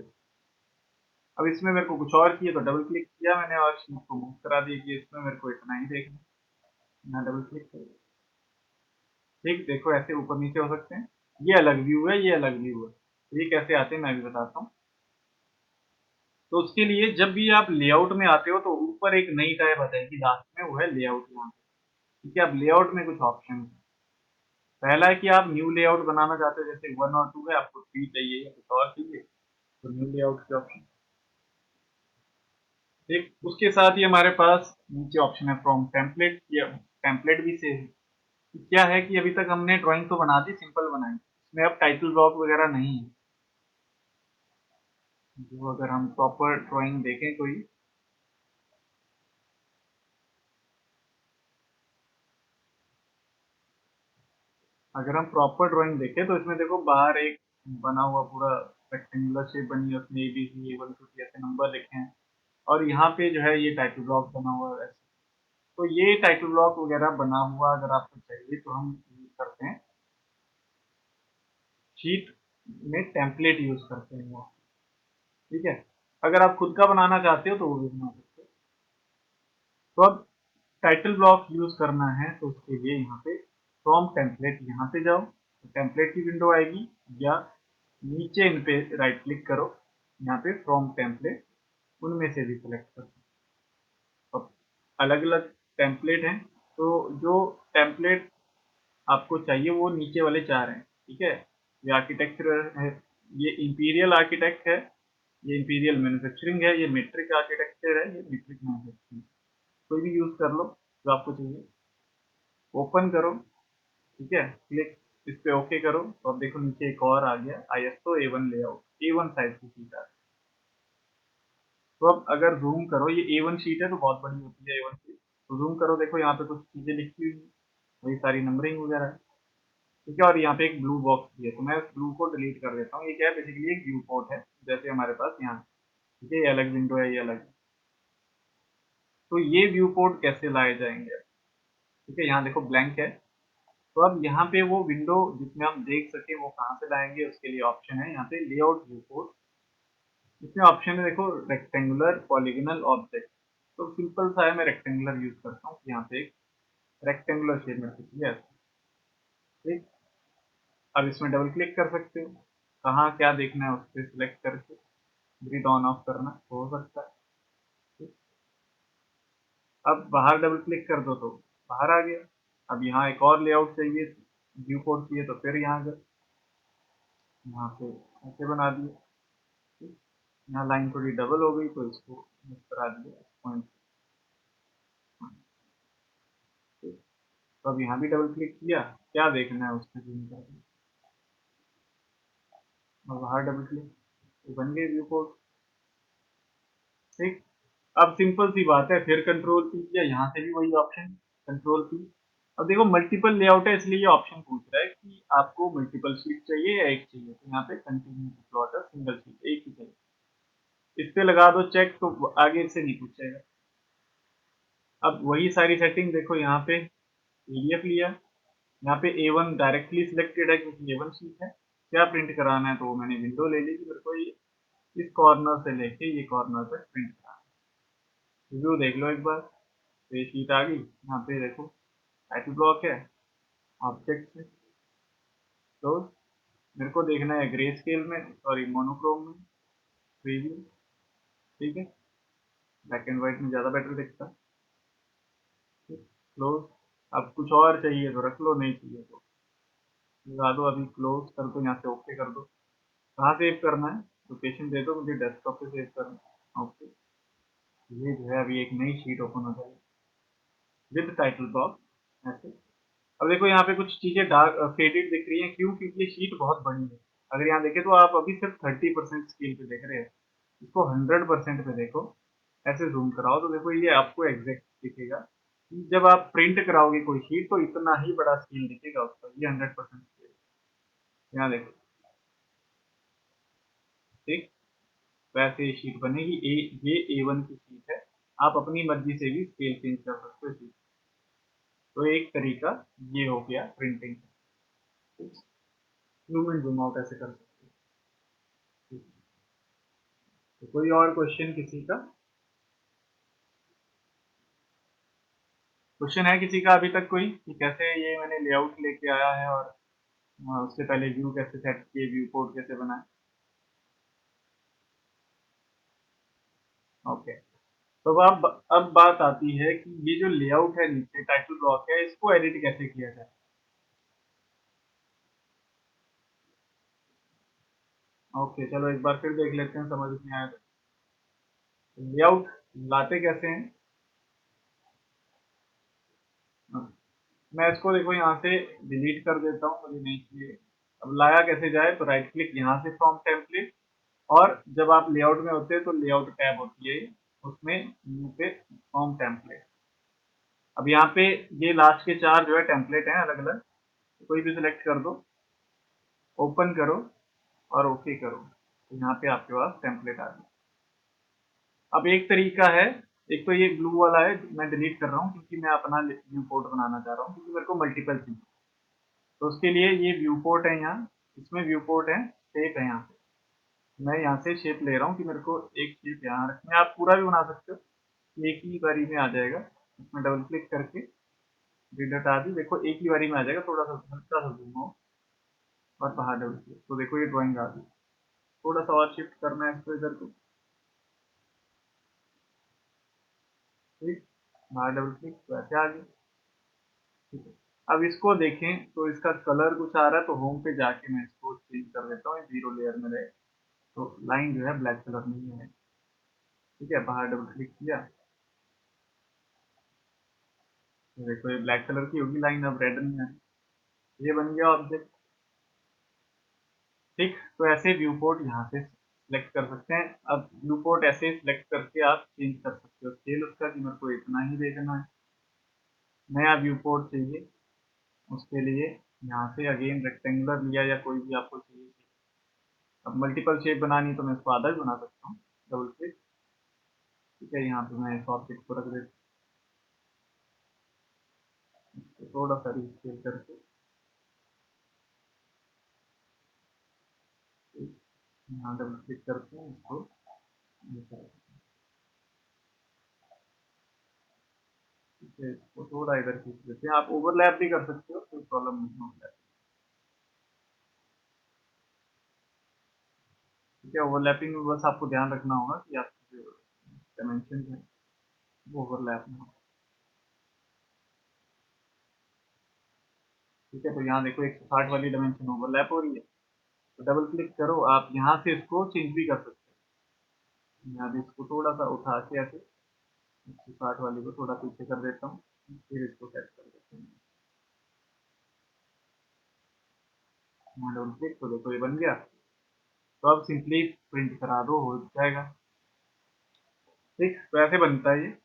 अब इसमें मेरे को कुछ और चाहिए तो डबल क्लिक किया मैंने, और शीट को मूव करा दिया कि इसमें मेरे को इतना ही देखना है। यहाँ डबल क्लिक कर, ठीक, देखो ऐसे ऊपर नीचे हो सकते हैं। ये अलग व्यू है, ये अलग व्यू है, तो ये कैसे आते हैं मैं भी बताता हूँ। तो उसके लिए जब भी आप लेआउट में आते हो तो ऊपर एक नई टैब आ जाएगी लास्ट में, वो है लेआउट। यहाँ ठीक है। अब लेआउट में कुछ ऑप्शन है। पहला है कि आप न्यू लेआउट बनाना चाहते हो, जैसे 1 और 2 है, आपको 3 चाहिए या कुछ और चाहिए, तो न्यू लेआउट के ऑप्शन, ठीक। उसके साथ ही हमारे पास नीचे ऑप्शन है फ्रॉम टेम्पलेट, या टेम्पलेट भी से क्या है कि अभी तक हमने ड्राइंग तो बना दी, सिंपल बनाई, इसमें अब टाइटल ब्लॉक वगैरह नहीं है। जो अगर हम प्रॉपर ड्राइंग देखें कोई, अगर हम प्रॉपर ड्राइंग देखें तो इसमें देखो बाहर एक बना हुआ पूरा रेक्टेंगुलर शेप बनी है, उसमें ABC A1 2 ऐसे नंबर लिखे हैं, और यहाँ पे जो है ये टाइटल ब्लॉक बना हुआ है। तो ये टाइटल ब्लॉक वगैरह बना हुआ अगर आपको चाहिए तो हम यूज करते हैं, शीट में टेम्पलेट यूज करते हैं वो, ठीक है। अगर आप खुद का बनाना चाहते हो तो वो भी बना सकते हो। तो अब टाइटल ब्लॉक यूज करना है तो उसके लिए यहाँ पे फ्रॉम टेम्पलेट, यहाँ पे जाओ तो टेम्पलेट की विंडो आएगी, या नीचे इन पे राइट क्लिक करो, यहाँ पे फ्रॉम टेम्पलेट उनमें से भी सिलेक्ट करो। अब अलग अलग टेम्पलेट हैं, तो जो टेम्पलेट आपको चाहिए वो नीचे वाले चार हैं, ठीक है। ये आर्किटेक्चर है, ये इंपीरियल आर्किटेक्ट है, ये इंपीरियल मैन्युफैक्चरिंग है, ये मीट्रिक आर्किटेक्चर है, ये मीट्रिक मैन्युफैक्चरिंग। कोई भी यूज कर लो जो आपको चाहिए, ओपन करो, ठीक है, क्लिक इस पे ओके करो, तो अब देखो नीचे एक और आ गया ISO A1 layout, A1 size की शीट आ रही है। तो अब अगर जूम करो, ये A1 शीट है तो बहुत बड़ी होती है A1 शीट, तो जूम करो, देखो यहाँ पे कुछ चीजें लिखी हुई है, वही सारी नंबरिंग वगैरह है, ठीक है। और यहाँ पे एक ब्लू बॉक्स भी है, तो मैं उस ब्लू को डिलीट कर देता हूँ। ये क्या है, बेसिकली एक व्यू पोर्ट है, जैसे हमारे पास यहाँ, ठीक है, ये अलग विंडो है, ये अलग। तो ये व्यू पोर्ट कैसे लाए जाएंगे, ठीक है, यहाँ देखो ब्लैंक है, तो अब यहाँ पे वो विंडो जिसमें हम देख सके वो कहाँ से लाएंगे, उसके लिए ऑप्शन है यहाँ पे लेआउट व्यू पोर्ट। इसमें ऑप्शन है देखो, रेक्टेंगुलर पॉलीगोनल ऑब्जेक्ट, तो सिंपल सा है, मैं रेक्टेंगुलर यूज करता हूँ, यहाँ पे एक रेक्टेंगुलर शेप में कुछ है, ठीक। अब इसमें डबल क्लिक कर सकते हो, कहाँ क्या देखना है उस पर सिलेक्ट करके ग्रिड ऑन ऑफ करना हो सकता है, ठीक। अब बाहर डबल क्लिक कर दो तो बाहर आ गया। अब यहाँ एक और लेआउट चाहिए, व्यू पोर्ट चाहिए, तो फिर यहाँ गए, यहाँ पे ऐसे बना दिए, ठीक। यहाँ लाइन थोड़ी डबल हो गई तो इसको मिस करा दिया पॉइंट, ठीक। तो अब यहाँ भी डबल क्लिक किया, क्या देखना है उसमें जूम कर दिया, और बाहर डबल क्लिक, तो बन गए व्यू पोर्ट, ठीक। अब सिंपल सी बात है, फिर कंट्रोल पी किया, यहाँ से भी वही ऑप्शन, कंट्रोल पी। अब देखो मल्टीपल लेआउट है, इसलिए ये ऑप्शन पूछ रहा है कि आपको मल्टीपल शीट चाहिए या एक चाहिए, तो यहाँ पे कंटिन्यू टू प्लॉट है, सिंगल शीट एक ही चाहिए, इस पे लगा दो चेक, तो आगे से नहीं पूछेगा। अब वही सारी सेटिंग देखो, यहाँ पे PDF लिया, यहाँ पे A1 डायरेक्टली सिलेक्टेड है क्योंकि A1 शीट है, क्या प्रिंट कराना है तो मैंने विंडो ले ली कि मेरे को ये इस कॉर्नर से लेके ये कॉर्नर तक प्रिंट कराना है। रिव्यू देख लो एक बार, तो ये शीट आ गई, यहाँ पे देखो टाइटल ब्लॉक है, ऑब्जेक्ट है, तो मेरे को देखना है ग्रे स्केल में, सॉरी मोनोक्रोम में, प्रीव्यू, ठीक है, ब्लैक एंड व्हाइट में ज़्यादा बेटर दिखता है, ठीक। क्लोज, अब कुछ और चाहिए तो रख लो, नहीं चाहिए तो लगा दो, अभी क्लोज कर दो, यहाँ से ओके कर दो। कहाँ सेव करना है, लोकेशन दे दो, मुझे डेस्कटॉप पे सेव करना है, ओके। ये जो है अभी एक नई शीट ओपन हो जाएगी विद टाइटल ब्लॉक ऐसे। अब देखो यहाँ पे कुछ चीजें डार्क फेडेड दिख रही हैं, क्यों, क्योंकि ये शीट बहुत बड़ी है। अगर यहाँ देखें तो आप अभी सिर्फ 30% स्केल पे देख रहे हैं, इसको 100% पे देखो, ऐसे जूम कराओ तो देखो ये आपको एग्जैक्ट दिखेगा। जब आप प्रिंट कराओगे कोई शीट तो इतना ही बड़ा स्केल दिखेगा उसका, ये 100% स्केल, यहाँ देखो, ठीक। वैसे ये शीट बनेगी, ये A1 की शीट है, आप अपनी मर्जी से भी स्केल चेंज कर सकते हो शीट। तो एक तरीका ये हो गया printing, zoom in zoom out ऐसे कर सकते हो। तो कोई और क्वेश्चन किसी का, क्वेश्चन है किसी का अभी तक कोई, कि कैसे ये मैंने लेआउट लेके आया है, और उससे पहले व्यू कैसे सेट किए, व्यू पोर्ट कैसे बनाए। ओके, तो अब बात आती है कि ये जो लेआउट है नीचे टाइटल ब्लॉक है, इसको एडिट कैसे किया जाए। ओके, चलो एक बार फिर देख लेते हैं, समझ में आया तो। लेआउट लाते कैसे हैं, मैं इसको देखो यहाँ से डिलीट कर देता हूँ, मुझे नहीं चाहिए। अब लाया कैसे जाए, तो राइट क्लिक यहाँ से फ्रॉम टेम्पलेट, और जब आप लेआउट में होते हैं तो लेआउट टैब होती है, उसमें न्यू पे फ्रॉम टेम्पलेट। अब यहाँ पे ये लास्ट के चार जो है टेम्पलेट हैं अलग अलग, कोई भी सिलेक्ट कर दो, ओपन करो और ओके करो, तो यहाँ पे आपके पास टेम्पलेट आ गया। अब एक तरीका है एक तो ये ब्लू वाला है मैं डिलीट कर रहा हूँ क्योंकि मैं अपना व्यू पोर्ट बनाना चाह रहा हूँ क्योंकि मेरे को मल्टीपल चाहिए। तो उसके लिए ये व्यू पोर्ट है यहाँ, इसमें व्यू पोर्ट है, शेप है यहाँ पे। मैं यहाँ से शेप ले रहा हूँ कि मेरे को एक शेप यहाँ रखना है। आप पूरा भी बना सकते हो, एक ही बारी में आ जाएगा। इसमें डबल क्लिक करके डिलीट आ दी, देखो एक ही बारी में आ जाएगा। थोड़ा सा हल्का सा जूम हो और बाहर डबल क्लिक, तो देखो ये ड्राइंग आ गई। थोड़ा सा और शिफ्ट करना है इसको इधर को, ठीक, बाहर डबल क्लिक, तो ऐसे आ गई। ठीक है, अब इसको देखें तो इसका कलर कुछ आ रहा है, तो होम पे जाके मैं इसको चेंज कर देता हूँ, जीरो लेयर में रहे तो लाइन जो है ब्लैक कलर नहीं है। ठीक है, बाहर डबल क्लिक किया, तो देखो ये ब्लैक कलर की होगी लाइन, अब रेड नहीं है। ये बन गया ऑब्जेक्ट। ठीक, तो ऐसे व्यू पोर्ट यहाँ से सिलेक्ट कर सकते हैं। अब व्यू पोर्ट ऐसे सिलेक्ट करके आप चेंज कर सकते हो स्केल उसका कि मेरे को इतना ही देखना है। नया व्यू पोर्ट चाहिए, उसके लिए यहाँ से अगेन रेक्टेंगुलर लिया या कोई भी आपको चाहिए। अब मल्टीपल शेप बनानी तो मैं इसको आधा भी बना सकता हूँ, डबल क्लिक। ठीक है, यहाँ पे मैं इस ऑब्जेक्ट को रख देता हूँ, थोड़ा सा रीस्केल करके। यहाँ डबल क्लिक करके इसको ये कर, ठीक है, इसको थोड़ा इधर खींच देते हैं। आप ओवरलैप भी कर सकते हो, कोई प्रॉब्लम नहीं होगा। ठीक है, ओवरलैपिंग में बस आपको ध्यान रखना होगा कि आपके जो डायमेंशन है वो ओवरलैप ना हो। ठीक है, तो यहाँ देखो 160 वाली डायमेंशन ओवरलैप हो रही है, तो डबल क्लिक करो, आप यहाँ से इसको चेंज भी कर सकते हो। यहाँ भी इसको थोड़ा सा उठा के ऐसे 160 वाली को थोड़ा पीछे कर देता हूँ, फिर इसको सेट कर देते हैं। यहाँ डबल क्लिक, तो देखो ये बन गया। तो अब सिंपली प्रिंट करा दो, हो जाएगा। ठीक, तो ऐसे बनता है ये।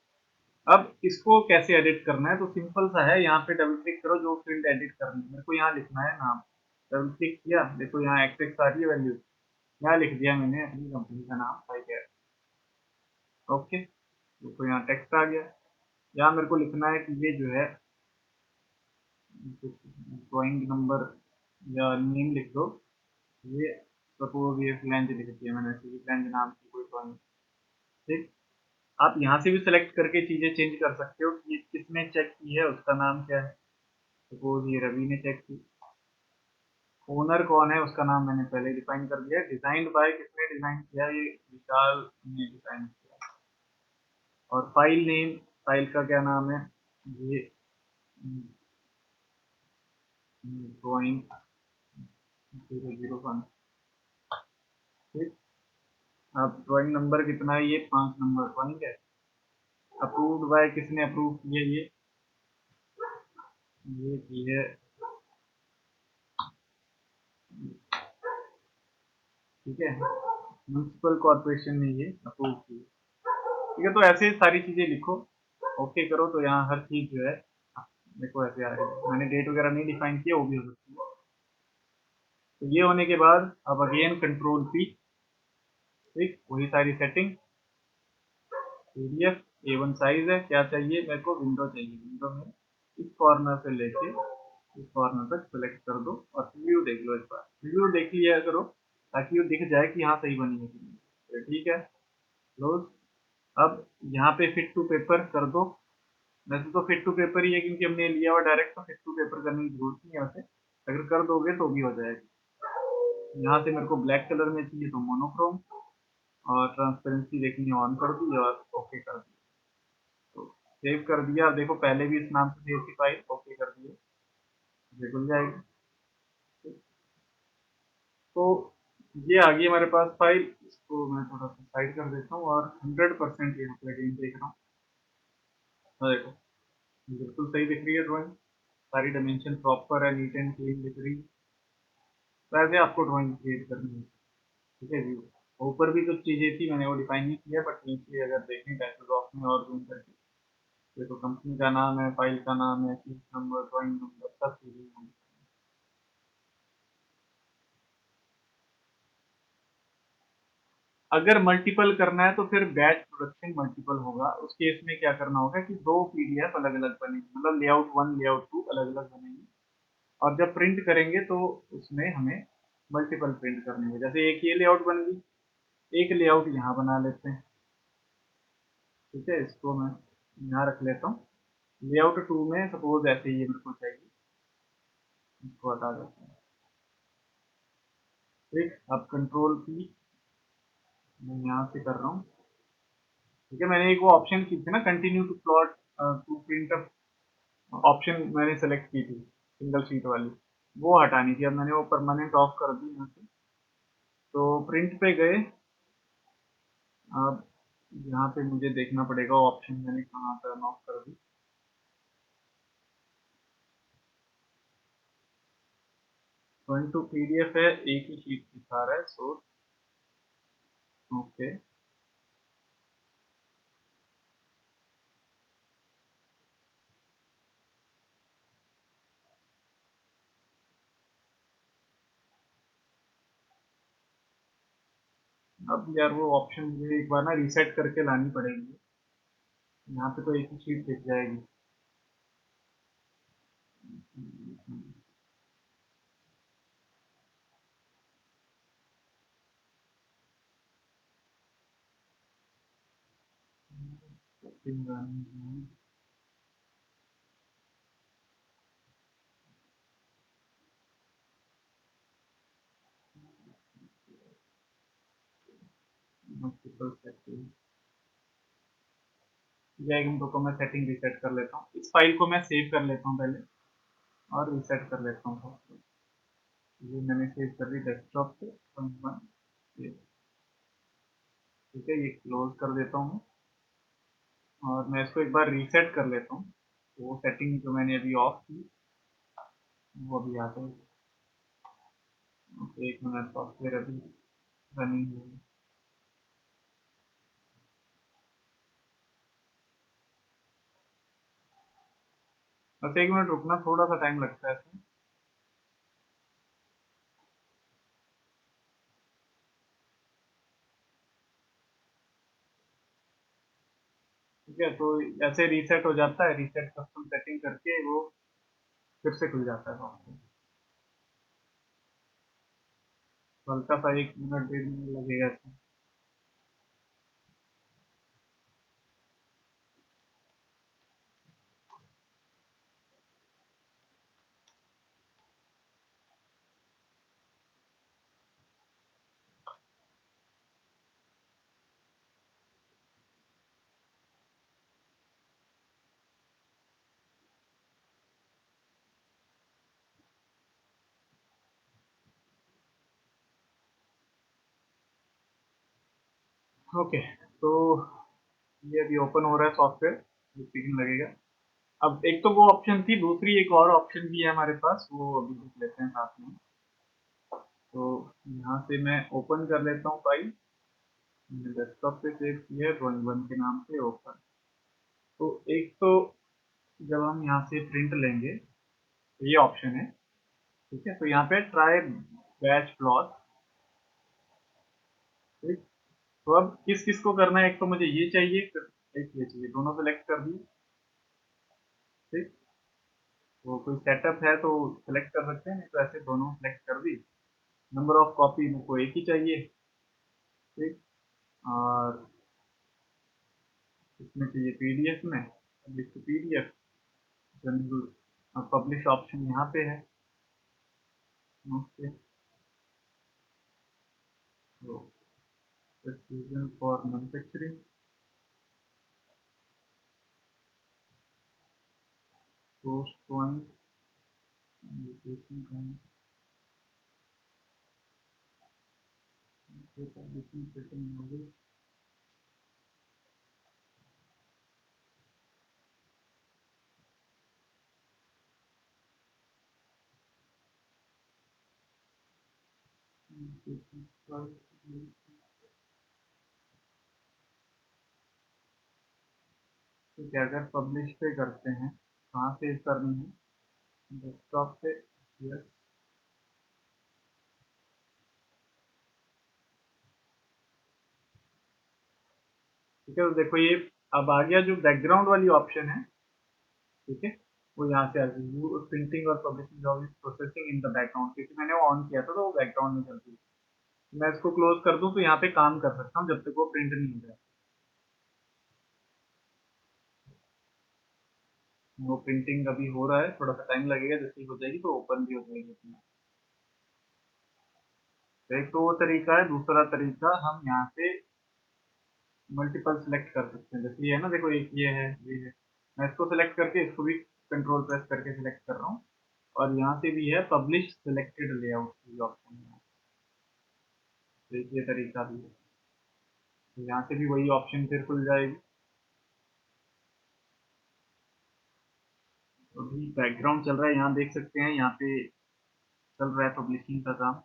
अब इसको कैसे एडिट करना है, तो सिंपल सा है, यहाँ पे डबल क्लिक करो, जो फील्ड एडिट करनी है मेरे को यहाँ लिखना है नाम। डबल क्लिक किया, देखो यहाँ एक्स आ रही है वैल्यू, यहाँ लिख दिया मैंने अपनी कंपनी का नाम फाइव। ओके, देखो यहाँ टेक्स्ट आ गया। यहाँ मेरे को लिखना है कि ये जो है ड्राइंग नंबर या नेम लिख दो। ये सपोज ये फ्लैंज लिख दिया मैंने, फ्लैंज नाम की कोई ड्राइंग। ठीक, आप यहाँ से भी सेलेक्ट करके चीजें चेंज कर सकते हो कि किसने चेक की है, उसका नाम क्या है। सपोज ये रवि ने चेक की, ओनर कौन है उसका नाम मैंने पहले डिफाइन कर दिया। डिजाइंड बाय किसने डिजाइन किया, ये विशाल ने डिजाइन किया। और फाइल नेम, फाइल का क्या नाम है, ये ड्राइंग 001। ठीक, अब ड्राइंग नंबर कितना है, ये 5 नंबर ड्राइंग है। अप्रूव्ड बाय किसने अप्रूव किया, ये की है, ठीक है, म्यूनिसिपल कॉर्पोरेशन ने ये अप्रूव की। ठीक है, तो ऐसे सारी चीजें लिखो, ओके करो, तो यहाँ हर चीज जो है देखो ऐसे आ रही है। मैंने डेट वगैरह नहीं डिफाइन किया, वो भी हो सकती है। तो ये होने के बाद अब अगेन कंट्रोल पी, ठीक, वही सारी सेटिंग। पीडीएफ A1 साइज है, क्या चाहिए मेरे को, विंडो चाहिए। विंडो में इस कॉर्नर से लेके इस कॉर्नर तक सेलेक्ट कर दो और प्रीव्यू देख लो। एक बार प्रीव्यू देख लिया करो ताकि वो दिख जाए कि हाँ सही बनी है कि नहीं। तो ठीक है, क्लोज। अब यहाँ पे फिट टू पेपर कर दो। वैसे तो फिट टू पेपर ही है क्योंकि हमने लिया हुआ डायरेक्ट, तो फिट टू पेपर करने की जरूरत नहीं है वैसे, अगर कर दोगे तो भी हो जाएगा। यहाँ से मेरे को ब्लैक कलर में चाहिए तो मोनोक्रोम, और ट्रांसपेरेंसी देखनी ऑन कर दी और ओके कर दी। तो सेव कर दिया, देखो पहले भी इस नाम से सेव थी फाइल, ओके कर दिए, ये खुल जाएगी। तो ये आ गई हमारे पास फाइल। इसको मैं थोड़ा सा साइड कर देता हूँ और 100% यहाँ पे अगेन देख रहा हूँ। देखो बिल्कुल सही दिख रही है ड्राइंग, सारी डायमेंशन प्रॉपर है, नीट एंड क्लीन दिख रही है। तो ऐसे आपको ड्राइंग क्रिएट करनी है। ठीक है, व्यू ऊपर भी कुछ चीजें थी, मैंने वो डिफाइन नहीं किया, बट नीचे अगर देखें टाइटल बॉक्स में और जूम करके, देखो कंपनी का नाम है, फाइल का नाम है, पीस नंबर, ड्राइंग नंबर, सब चीजें। अगर मल्टीपल करना है तो फिर बैच प्रोडक्शन मल्टीपल होगा। उस केस में क्या करना होगा कि दो पीडीएफ अलग अलग बनेंगे, मतलब लेआउट 1 लेआउट 2 अलग अलग बनेंगे, और जब प्रिंट करेंगे तो उसमें हमें मल्टीपल प्रिंट करने होंगे। जैसे एक ये लेआउट बन गई, एक लेआउट यहाँ बना लेते हैं। ठीक है, इसको मैं यहाँ रख लेता हूँ। लेआउट 2 में सपोज ऐसे ही मेरे को चाहिए, इसको हटा देते हैं। ठीक, अब कंट्रोल पी मैं यहाँ से कर रहा हूँ। ठीक है, मैंने एक वो ऑप्शन की थी ना, continue to plot to print option मैंने सेलेक्ट की थी सिंगल शीट वाली, वो हटानी थी। अब मैंने वो परमानेंट ऑफ कर दी यहाँ से। तो प्रिंट पे गए। अब यहाँ पे मुझे देखना पड़ेगा ऑप्शन मैंने कहाँ टर्न ऑफ कर दी। वन टू पीडीएफ है, एक ही शीट दिखा रहा है सोर्स। ओके, अब यार वो ऑप्शन मुझे एक बार ना रीसेट करके लानी पड़ेगी। यहाँ पे तो एक ही शीट दिख जाएगी। मल्टीपल सेटिंग जाएगी, तो मैं सेटिंग रीसेट कर लेता हूँ। इस फाइल को मैं सेव कर लेता हूँ पहले और रीसेट कर लेता हूँ। ये मैंने सेव कर दी डेस्कटॉप पे 1 ये। ठीक है, ये क्लोज कर देता हूँ और मैं इसको एक बार रीसेट कर लेता हूँ। तो वो सेटिंग जो मैंने अभी ऑफ की वो अभी आ गई। ओके, 1 मिनट, सॉफ्टवेयर अभी रनिंग है। बस 1 मिनट रुकना, थोड़ा सा टाइम लगता है इसमें। ठीक है, तो ऐसे रीसेट हो जाता है, रीसेट कस्टम सेटिंग करके वो फिर से खुल जाता है सॉफ्टवेयर। हल्का सा 1 मिनट 1.5 मिनट लगेगा इसमें। ओके, तो ये अभी ओपन हो रहा है सॉफ्टवेयर, एक सेकंड लगेगा। अब एक तो वो ऑप्शन थी, दूसरी एक और ऑप्शन भी है हमारे पास, वो अभी देख लेते हैं साथ में। तो यहाँ से मैं ओपन कर लेता हूँ फाइल, मैंने डेस्कटॉप पे सेव किया है ड्राइंग 1 के नाम से, ओपन। तो एक तो जब हम यहाँ से प्रिंट लेंगे तो ये ऑप्शन है। ठीक है, तो यहाँ पे ट्राई बैच प्लॉट। ठीक, तो अब किस किस को करना है, एक तो मुझे ये चाहिए, एक ये चाहिए, दोनों सेलेक्ट कर दिए। ठीक, तो कोई सेटअप है तो सेलेक्ट कर सकते हैं, नहीं तो ऐसे दोनों सेलेक्ट कर दी। नंबर ऑफ कॉपी मुझको एक ही चाहिए। ठीक, और इसमें चाहिए पीडीएफ में, publish to PDF, general publish option यहाँ पे है। ओके, तो precision for manufacturing, source point, location point, publishing setting हो गई। तो क्या अगर पब्लिश पे करते हैं, कहाँ से करनी है, डेस्कटॉप पे, यस। ठीक है, तो देखो ये अब आ गया जो बैकग्राउंड वाली ऑप्शन है, ठीक है, वो यहाँ से आ गई, प्रिंटिंग और publishing job is processing in the background, क्योंकि मैंने वो ऑन किया था तो वो बैकग्राउंड में चलती है। मैं इसको क्लोज कर दूं तो यहाँ पे काम कर सकता हूँ जब तक वो प्रिंट नहीं हो जाए। वो प्रिंटिंग अभी हो रहा है, थोड़ा सा टाइम लगेगा, जैसे ही हो जाएगी तो ओपन भी हो जाएगी अपना। तो एक तो वो तरीका है, दूसरा तरीका हम यहाँ से मल्टीपल सेलेक्ट कर सकते हैं, जैसे ये है ना, देखो एक ये है, मैं इसको सेलेक्ट करके इसको भी कंट्रोल प्रेस करके सेलेक्ट कर रहा हूँ, और यहाँ से भी है पब्लिश सिलेक्टेड लेआउट की ऑप्शन है, तो ये तरीका भी है, तो यहाँ से भी वही ऑप्शन फिर खुल जाएगी। तो अभी बैकग्राउंड चल रहा है, यहाँ देख सकते हैं, यहाँ पे चल रहा है पब्लिशिंग का काम।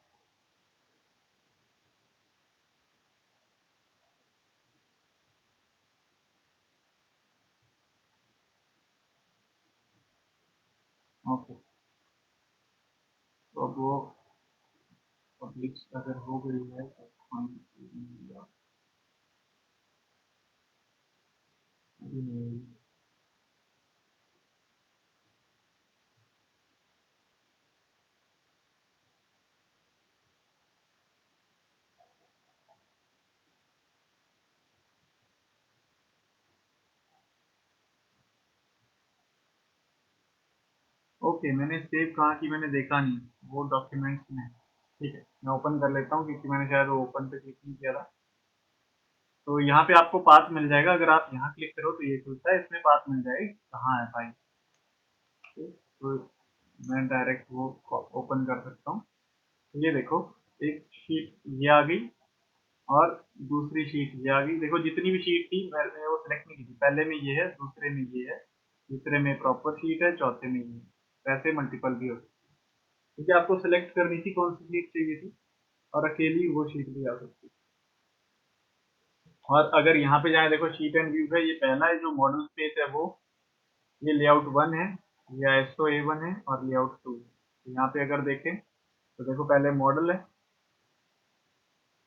ओके, तो अब वो पब्लिश अगर हो गई है तो हम ओके, मैंने सेव कहाँ की मैंने देखा नहीं, वो डॉक्यूमेंट्स में है। ठीक है, मैं ओपन कर लेता हूँ क्योंकि मैंने शायद ओपन पे क्लिक नहीं किया था। तो यहाँ पे आपको पाथ मिल जाएगा, अगर आप यहाँ क्लिक करो तो ये खुलता है, इसमें पाथ मिल जाएगी कहाँ है फाइल। तो मैं डायरेक्ट वो ओपन कर सकता हूँ। तो ये देखो, एक शीट ये आ गई और दूसरी शीट ये आ गई। देखो जितनी भी शीट थी मैंने वो सिलेक्ट नहीं की थी, पहले में ये है, दूसरे में ये है, तीसरे में प्रॉपर शीट है, चौथे में ये है, वैसे मल्टीपल भी हो सकती है। क्योंकि आपको सिलेक्ट करनी थी कौन सी शीट चाहिए थी, और अकेली वो शीट भी आ सकती है। और अगर यहाँ पे जाए, देखो शीट एंड व्यू है, ये पहला है जो मॉडल स्पेस है वो, ये लेआउट 1 है, ये ISO A1 है, और लेआउट 2 है। तो यहाँ पे अगर देखें तो देखो पहले मॉडल है,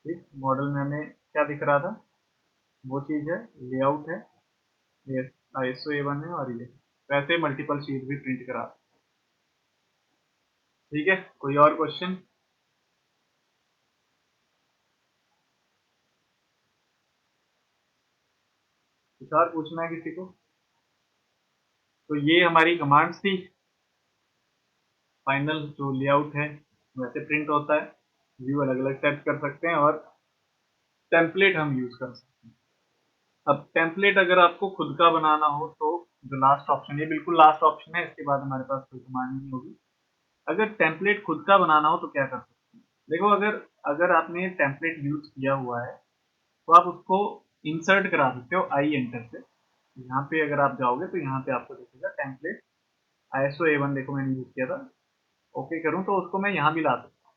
ठीक, मॉडल में हमें क्या दिख रहा था, वो चीज है, लेआउट है, ये ISO A1 है, और ये वैसे मल्टीपल शीट भी प्रिंट करा। ठीक है, कोई और क्वेश्चन? कुछ और पूछना है किसी को? तो ये हमारी कमांड्स थी, फाइनल जो लेआउट है वैसे प्रिंट होता है, व्यू अलग अलग सेट कर सकते हैं, और टेम्पलेट हम यूज कर सकते हैं। अब टेम्पलेट अगर आपको खुद का बनाना हो तो जो लास्ट ऑप्शन, ये बिल्कुल लास्ट ऑप्शन है, इसके बाद हमारे पास कोई कमांड नहीं होगी। अगर टेम्पलेट खुद का बनाना हो तो क्या कर सकते हैं? देखो, अगर अगर आपने टेम्पलेट यूज किया हुआ है तो आप उसको इंसर्ट करा सकते हो आई एंटर से। यहाँ पे अगर आप जाओगे तो यहाँ पे आपको दिखेगा टेम्पलेट ISO A1, देखो मैंने यूज किया था, ओके करूँ तो उसको मैं यहाँ भी ला सकता हूँ।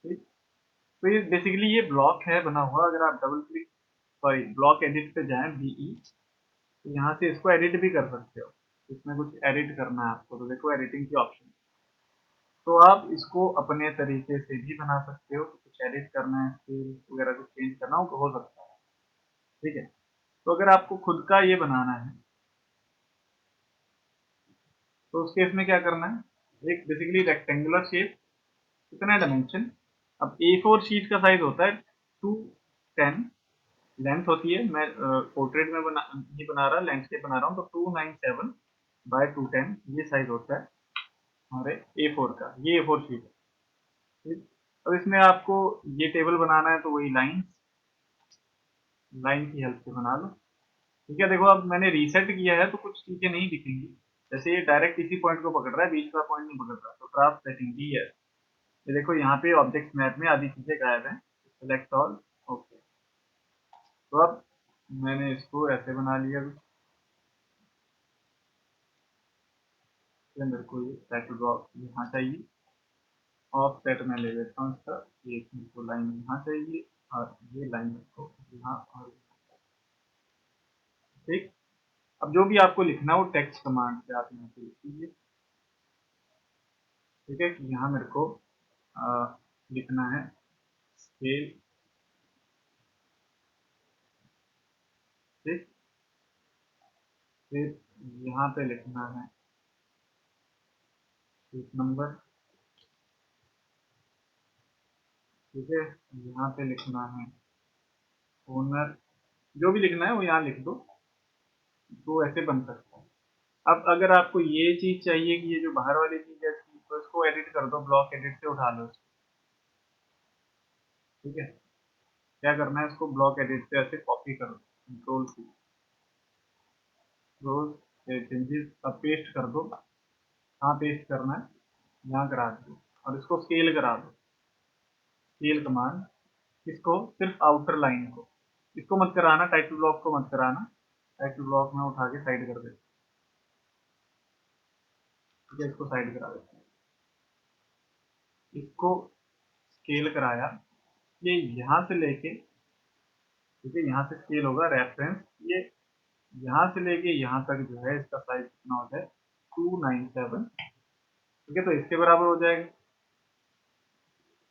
ठीक, तो ये बेसिकली ये ब्लॉक है बना हुआ, अगर आप double click, sorry block edit पे जाएं, BE, तो यहाँ से इसको एडिट भी कर सकते हो। इसमें कुछ एडिट करना है आपको तो देखो एडिटिंग की ऑप्शन, तो आप इसको अपने तरीके से भी बना सकते हो, कुछ एडिट करना है, स्केल वगैरह कुछ चेंज करना हो सकता है। ठीक है, तो अगर आपको खुद का ये बनाना है तो उस केस में क्या करना है, एक बेसिकली रेक्टेंगुलर शेप, कितना डायमेंशन, अब A4 शीट का साइज होता है 210, लेंथ होती है, मैं पोर्ट्रेट में बना नहीं बना रहा, लैंडस्केप बना रहा हूँ, तो 297 बाय 210 ये साइज होता है हमारे A4 का, ये A4 शीट है। ठीक, अब इसमें आपको ये टेबल बनाना है तो वही लाइन की हेल्प से बना लो। ठीक है, देखो अब मैंने रीसेट किया है तो कुछ चीजें नहीं दिखेंगी, जैसे ये डायरेक्ट इसी पॉइंट को पकड़ रहा है, बीच का पॉइंट नहीं पकड़ रहा, तो ड्राफ्ट सेटिंग की है, ये देखो यहाँ पे ऑब्जेक्ट मैप में आधी चीजें गायब हैं, सेलेक्ट ऑल, ओके। तो अब मैंने इसको ऐसे बना लिया, मेरे को ये सेट ड्रॉप यहाँ चाहिए, ऑफ सेट में ले लेता हूँ इसका, ये मेरे को लाइन यहाँ चाहिए, और ये लाइन मेरे को यहाँ, और ठीक। अब जो भी आपको लिखना है वो टेक्स्ट कमांड से आप यहाँ पे लिख लीजिए। ठीक है, कि यहाँ मेरे को लिखना है स्केल ठीक, फिर यहाँ पे लिखना है शीट नंबर, ठीक है, यहाँ पे लिखना है ओनर, जो भी लिखना है वो यहाँ लिख दो, तो ऐसे बन सकता है। अब अगर आपको ये चीज चाहिए कि ये जो बाहर वाली चीज है तो इसको एडिट कर दो, ब्लॉक एडिट से उठा लो इसको, ठीक है। क्या करना है, इसको ब्लॉक एडिट से ऐसे कॉपी करो, कंट्रोल सी, रोज चेंजेस अब पेस्ट कर दो। कहाँ पेस्ट करना है, यहाँ करा दो, और इसको स्केल करा दो, स्केल कमांड, इसको सिर्फ आउटर लाइन को, इसको मत कराना, टाइटल ब्लॉक को मत कराना, टाइटल ब्लॉक में उठा के साइड कर देते, ठीक है, इसको साइड करा देते हैं। इसको स्केल कराया, ये यहाँ से लेके, ठीक है, यहाँ से स्केल होगा रेफरेंस, ये यहाँ से लेके यहाँ तक जो है इसका साइज कितना हो जाए 297, ठीक है, तो इसके बराबर हो जाएगा,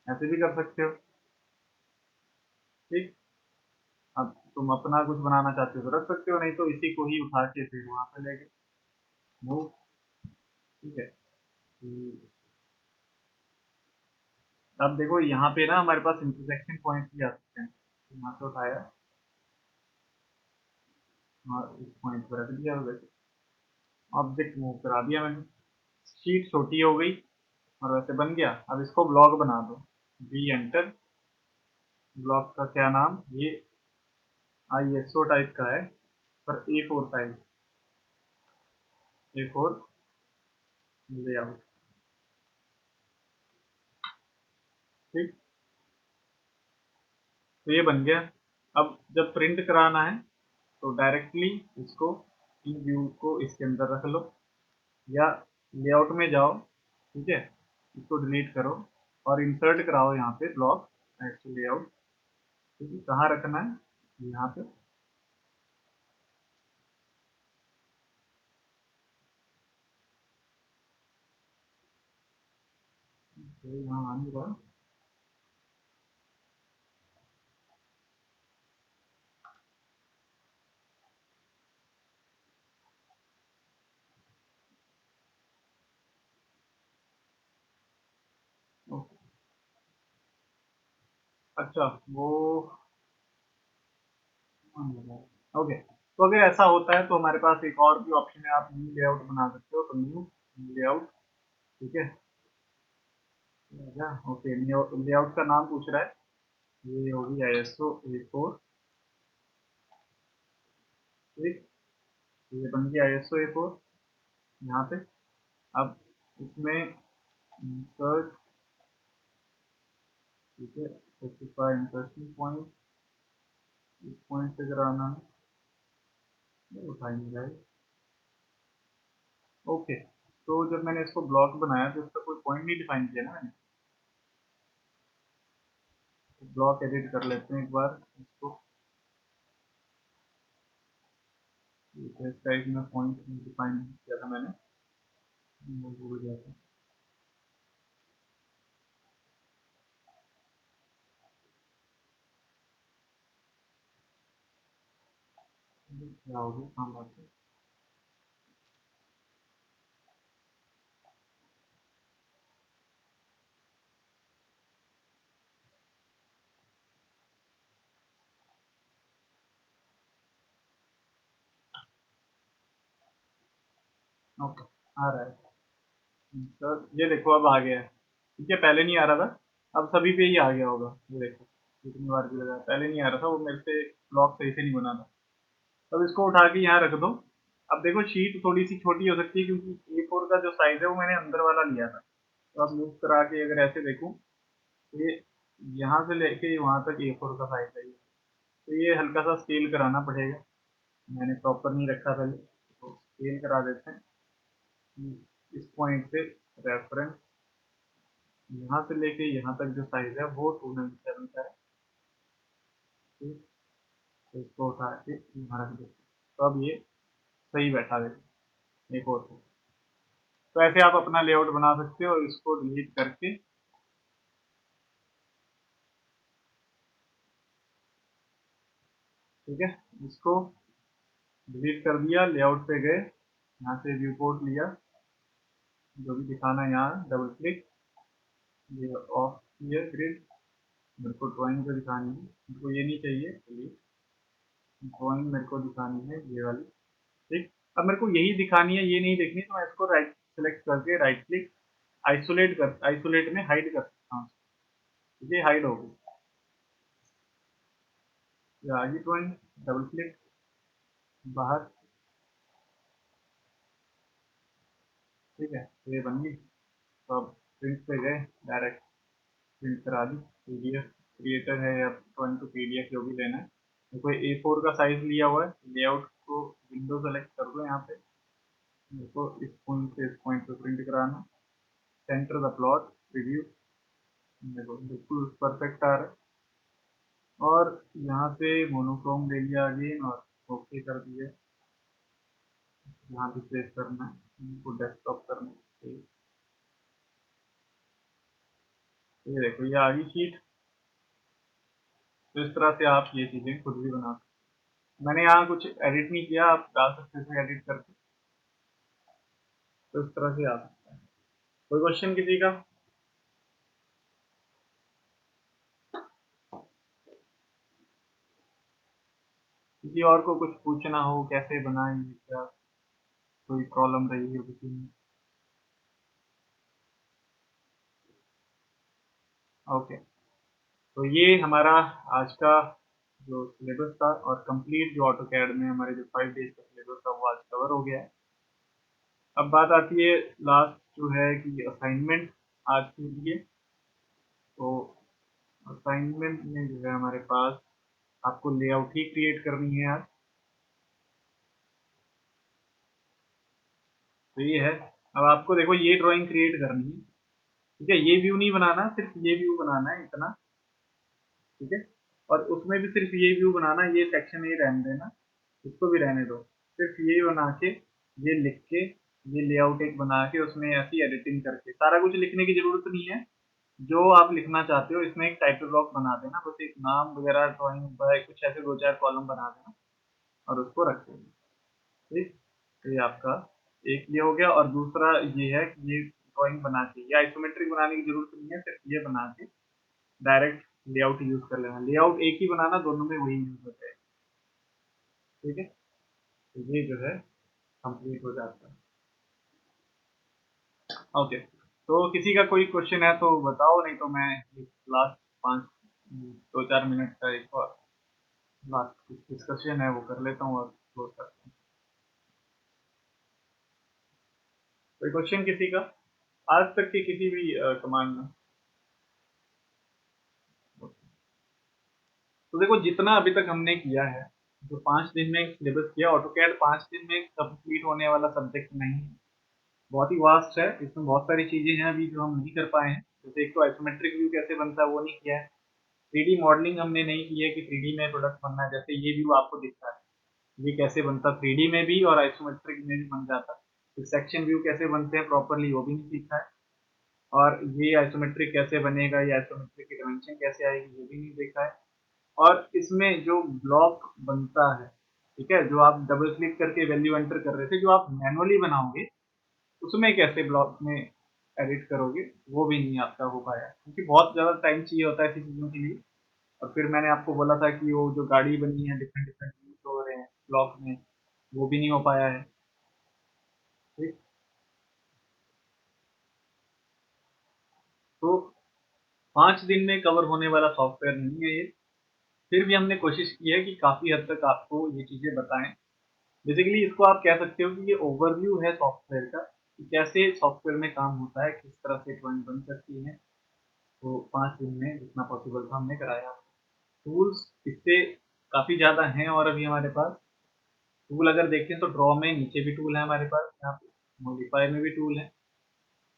ऐसे भी कर सकते हो, ठीक। अब तुम अपना कुछ बनाना चाहते हो तो रख सकते हो, नहीं तो इसी को ही उठा के फिर वहां पे लेके मूव, ठीक है। अब देखो यहाँ पे ना हमारे पास इंटरसेक्शन पॉइंट भी आ सकते हैं, यहाँ से उठाया और इस पॉइंट पर रख दिया, वैसे ऑब्जेक्ट मूव करा दिया मैंने, शीट छोटी हो गई और वैसे बन गया। अब इसको ब्लॉक बना दो, बी एंटर, ब्लॉक का क्या नाम, ये ISO टाइप का है, पर A4 साइज, A4 लेआउट, ठीक, तो ये बन गया। अब जब प्रिंट कराना है तो डायरेक्टली इसको इन व्यू को इसके अंदर रख लो, या लेआउट में जाओ, ठीक है, इसको डिलीट करो और इंसर्ट कराओ यहाँ पे ब्लॉक नेक्स्ट लेआउट, ठीक है, कहाँ रखना है, यहाँ पे, तो यहाँ आ नहीं रहा, ओके, अच्छा वो ओके, तो अगर ऐसा होता है तो हमारे पास एक और भी ऑप्शन है, आप न्यू लेआउट बना सकते हो, तो न्यू लेआउट, ठीक है, ओके, न्यू लेआउट का नाम पूछ रहा है, ये होगी ISO A4, ठीक, ये बन गया ISO A4 यहाँ पे। अब इसमें सर्च, ठीक है, स्पेसिफाई इंटरेस्टिंग पॉइंट, इस पॉइंट से कराना है, ये उठा नहीं जाए, ओके। तो जब मैंने इसको ब्लॉक बनाया तो इसका कोई पॉइंट नहीं डिफाइन किया ना मैंने, तो ब्लॉक एडिट कर लेते हैं एक बार इसको, इसका एक में पॉइंट डिफाइन किया था मैंने, वो भूल गया था, क्या हो गया, हाँ बात है, ओके, आ रहा है सर, ये देखो अब आ गया है, ठीक है, पहले नहीं आ रहा था, अब सभी पे ही आ गया होगा, ये देखो कितनी बार भी लगा, पहले नहीं आ रहा था, वो मेरे से ब्लॉक सही से नहीं बना था। अब इसको उठा के यहाँ रख दो। अब देखो शीट थोड़ी सी छोटी हो सकती है क्योंकि A4 का जो साइज है वो मैंने अंदर वाला लिया था, तो अब मूव करा के अगर ऐसे देखूं तो ये यहाँ से लेके वहां तक A4 का साइज है, तो ये हल्का सा स्केल कराना पड़ेगा, मैंने प्रॉपर नहीं रखा पहले, तो स्केल करा देते हैं इस पॉइंट से, रेफरेंस यहाँ से लेके यहाँ तक जो साइज है वो 297 का है, ठीक, तो इसको उठा के यहाँ रख देते हैं, तो अब ये सही बैठा देगा A4 को। तो ऐसे आप अपना लेआउट बना सकते हो, इसको डिलीट करके, ठीक है, इसको डिलीट कर दिया, लेआउट पे गए, यहाँ से व्यू पोर्ट लिया, जो भी दिखाना है यहाँ डबल क्लिक, ये ऑफ किया ग्रिड, मेरे को ड्राइंग पे दिखानी है, मेरे को ये नहीं चाहिए, चलिए ड्राइंग मेरे को दिखानी है ये वाली, ठीक। अब मेरे को यही दिखानी है, ये नहीं देखनी, तो मैं इसको राइट सेलेक्ट करके राइट क्लिक आइसोलेट में हाइड कर सकता हूँ, ये हाइड हो गई, ये आ गई ड्राइंग, डबल क्लिक बाहर, ठीक है, ये बन गई। तो अब प्रिंट पे गए, डायरेक्ट प्रिंट करा दी, पीडीएफ क्रिएटर है या ड्राइंग टू पीडीएफ जो भी लेना है, मेरे को A4 का साइज लिया हुआ है, लेआउट को विंडो सेलेक्ट कर दो, यहाँ पे मेरे को इस पॉइंट से इस पॉइंट पे प्रिंट कराना, सेंटर द प्लॉट रिव्यू, देखो बिल्कुल परफेक्ट आ रहा है, और यहाँ से मोनोक्रोम ले लिया अगेन और ओके कर दिया, यहाँ भी सेव करना है, इनको डेस्कटॉप करना है, ये देखो ये आ गई शीट। तो इस तरह से आप ये चीज़ें खुद भी बना सकते हैं। मैंने यहाँ कुछ एडिट नहीं किया, आप डाल सकते थे एडिट करके, तो इस तरह से आ सकता है। कोई क्वेश्चन किसी का? किसी और को कुछ पूछना हो कैसे बनाएं, क्या कोई प्रॉब्लम रही हो किसी में? ओके, तो ये हमारा आज का जो सिलेबस था, और कंप्लीट जो ऑटो कैड में हमारे जो 5 डेज का सिलेबस था वो आज कवर हो गया है। अब बात आती है लास्ट जो है कि असाइनमेंट आज के लिए। तो असाइनमेंट में जो है हमारे पास आपको लेआउट ही क्रिएट करनी है आज, तो ये है। अब आपको देखो ये ड्राइंग क्रिएट करनी है, ठीक है, ये व्यू नहीं बनाना, सिर्फ ये व्यू बनाना है इतना, ठीक है, और उसमें भी सिर्फ ये व्यू बनाना, ये सेक्शन ये रहने देना, इसको भी रहने दो, सिर्फ ये बना के, ये लिख के, ये लेआउट एक बना के उसमें ऐसी एडिटिंग करके, सारा कुछ लिखने की जरूरत नहीं है, जो आप लिखना चाहते हो इसमें एक टाइटल ब्लॉक बना देना, बस एक नाम वगैरह ड्राइंग बाय कुछ ऐसे 2-4 कॉलम बना देना और उसको रख देना, ठीक। तो ये आपका एक ये हो गया, और दूसरा ये है कि ये ड्राइंग बना के, ये आइसोमेट्रिक बनाने की जरूरत नहीं है, सिर्फ ये बना के डायरेक्ट लेआउट यूज कर लेना, लेआउट एक ही बनाना, दोनों में वही यूज होता है, ठीक है। तो ये जो है कंप्लीट हो जाता है। ओके, तो किसी का कोई क्वेश्चन है तो बताओ, नहीं तो मैं लास्ट 5-2-4 मिनट का एक और लास्ट डिस्कशन है वो कर लेता हूँ और क्लोज करता हूँ। कोई क्वेश्चन किसी का आज तक के किसी भी कमांड में? तो देखो जितना अभी तक हमने किया है, जो 5 दिन में सिलेबस किया, ऑटोकैड 5 दिन में कंप्लीट होने वाला सब्जेक्ट नहीं है, बहुत ही वास्ट है, इसमें बहुत सारी चीजें हैं अभी जो हम नहीं कर पाए हैं, जैसे एक तो आइसोमेट्रिक व्यू कैसे बनता है वो नहीं किया है, 3D मॉडलिंग हमने नहीं की है कि 3D में प्रोडक्ट बनना है, जैसे ये व्यू आपको दिख रहा है ये कैसे बनता 3D में भी और आइसोमेट्रिक में भी बन जाता है, तो सेक्शन व्यू कैसे बनते हैं प्रॉपरली वो भी नहीं सीखा है, और ये आइसोमेट्रिक कैसे बनेगा, ये आइसोमेट्रिक की डायमेंशन कैसे आएगी ये भी नहीं देखा है, और इसमें जो ब्लॉक बनता है, ठीक है, जो आप डबल क्लिक करके वैल्यू एंटर कर रहे थे, जो आप मैनुअली बनाओगे उसमें कैसे ब्लॉक में एडिट करोगे, वो भी नहीं आपका हो पाया, क्योंकि बहुत ज़्यादा टाइम चाहिए होता है ऐसी चीज़ों के लिए, और फिर मैंने आपको बोला था कि वो जो गाड़ी बनी है डिफरेंट डिफरेंट हो रहे हैं ब्लॉक में, वो भी नहीं हो पाया है, ठीक। तो 5 दिन में कवर होने वाला सॉफ्टवेयर नहीं है ये, फिर भी हमने कोशिश की है कि काफ़ी हद तक आपको ये चीज़ें बताएं। बेसिकली इसको आप कह सकते हो कि ये ओवरव्यू है सॉफ्टवेयर का, कि कैसे सॉफ्टवेयर में काम होता है, किस तरह से ड्राइंग बन सकती है, तो 5 दिन में जितना पॉसिबल था हमने कराया। टूल्स इससे काफ़ी ज़्यादा हैं, और अभी हमारे पास टूल अगर देखें तो ड्रॉ में नीचे भी टूल है हमारे पास, यहाँ पे मॉडिफाई में भी टूल है,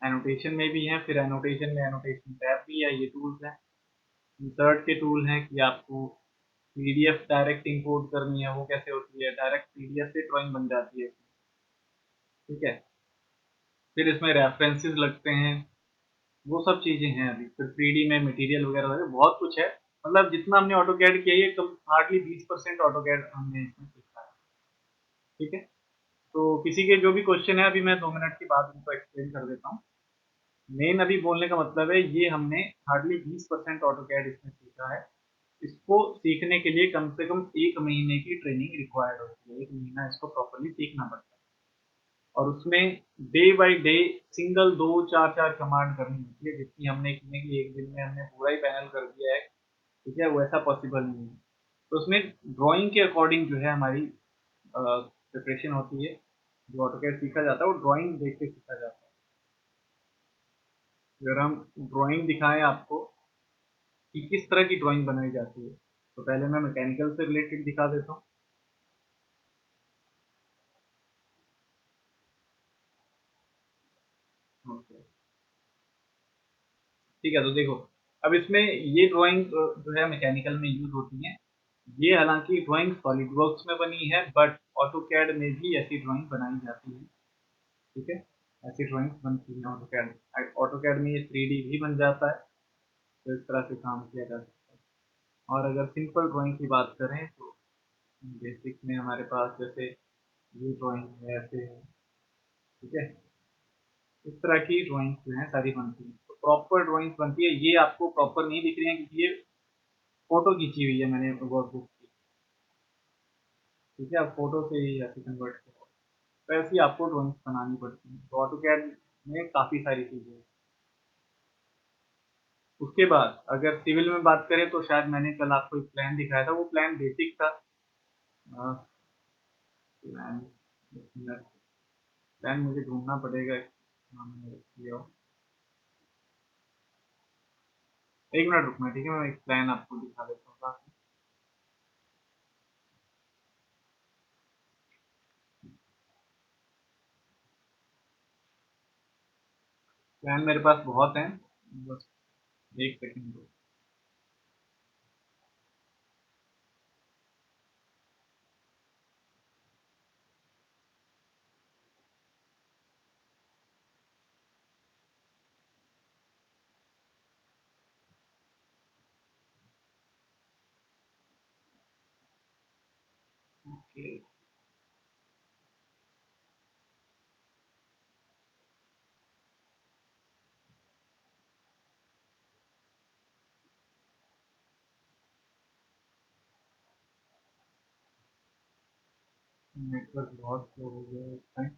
एनोटेशन में भी है, फिर एनोटेशन में एनोटेशन टैब भी है, ये टूल्स हैं। इंसर्ट के टूल हैं कि आपको पीडीएफ डायरेक्ट इंपोर्ट करनी है वो कैसे होती है, डायरेक्ट पीडीएफ से ड्राइंग बन जाती है, ठीक है। फिर इसमें रेफरेंसेस लगते हैं, वो सब चीज़ें हैं अभी, फिर 3D में मटेरियल वगैरह लगे, बहुत कुछ है, मतलब जितना हमने ऑटो कैड किया है, कम हार्डली 20% ऑटो कैड हमने इसमें सीखा है, ठीक है, तो किसी के जो भी क्वेश्चन है, अभी मैं 2 मिनट के बाद उनको एक्सप्लेन कर देता हूँ। मेन अभी बोलने का मतलब है, ये हमने हार्डली 20% ऑटो कैड इसमें सीखा है। इसको सीखने के लिए कम से कम 1 महीने की ट्रेनिंग रिक्वायर्ड होती है, 1 महीना इसको प्रॉपरली सीखना पड़ता है। और उसमें day by day single 2 4 4 command करनी होती है, जितनी हमने की कि एक दिन में हमने पूरा ही पैनल कर दिया है, ठीक है, वैसा पॉसिबल नहीं है। तो उसमें ड्राइंग के अकॉर्डिंग जो है हमारी प्रिपरेशन होती है। जो ऑटोकैड सीखा जाता है वो ड्राइंग देख के सीखा जाता है। अगर हम ड्राइंग दिखाएं आपको कि किस तरह की ड्राइंग बनाई जाती है, तो पहले मैं मैकेनिकल से रिलेटेड दिखा देता हूँ। ओके, ठीक है, तो देखो, अब इसमें ये ड्राइंग जो है मैकेनिकल में यूज होती है। ये हालांकि ड्राइंग सॉलिड वर्क्स में बनी है, बट ऑटोकैड में भी ऐसी ड्राइंग बनाई जाती है, ठीक है, ऐसी ड्राइंग्स बनती है ऑटोकैड। ऑटोकैड में ये 3D भी बन जाता है, तो इस तरह से काम किया जा सकता है। और अगर सिंपल ड्राइंग की बात करें तो बेसिक में हमारे पास जैसे ये ड्राइंग है, ऐसे है, ठीक है, इस तरह की ड्राइंग्स जो है सारी बनती है। तो प्रॉपर ड्राइंग्स बनती है, ये आपको प्रॉपर नहीं दिख रही है क्योंकि ये फोटो खींची हुई है मैंने वर्कबुक की, ठीक है, आप फोटो से ही ऐसे कन्वर्ट करो, तो ऐसी आपको ड्राइंग्स बनानी पड़ती है। तो ऑटोकैड में काफ़ी सारी चीज़ें हैं। उसके बाद अगर सिविल में बात करें तो शायद मैंने कल आपको एक प्लान दिखाया था, वो प्लान बेसिक था। प्लान प्लान मुझे ढूंढना पड़ेगा। हाँ, मैंने रख लिया हो। 1 मिनट रुकना, ठीक है, मैं एक प्लान आपको दिखा देता हूँ साथ में। प्लान मेरे पास बहुत हैं, बस 1 सेकंड दो। ओके, नेटवर्क बहुत स्लो हो गया है इस टाइम।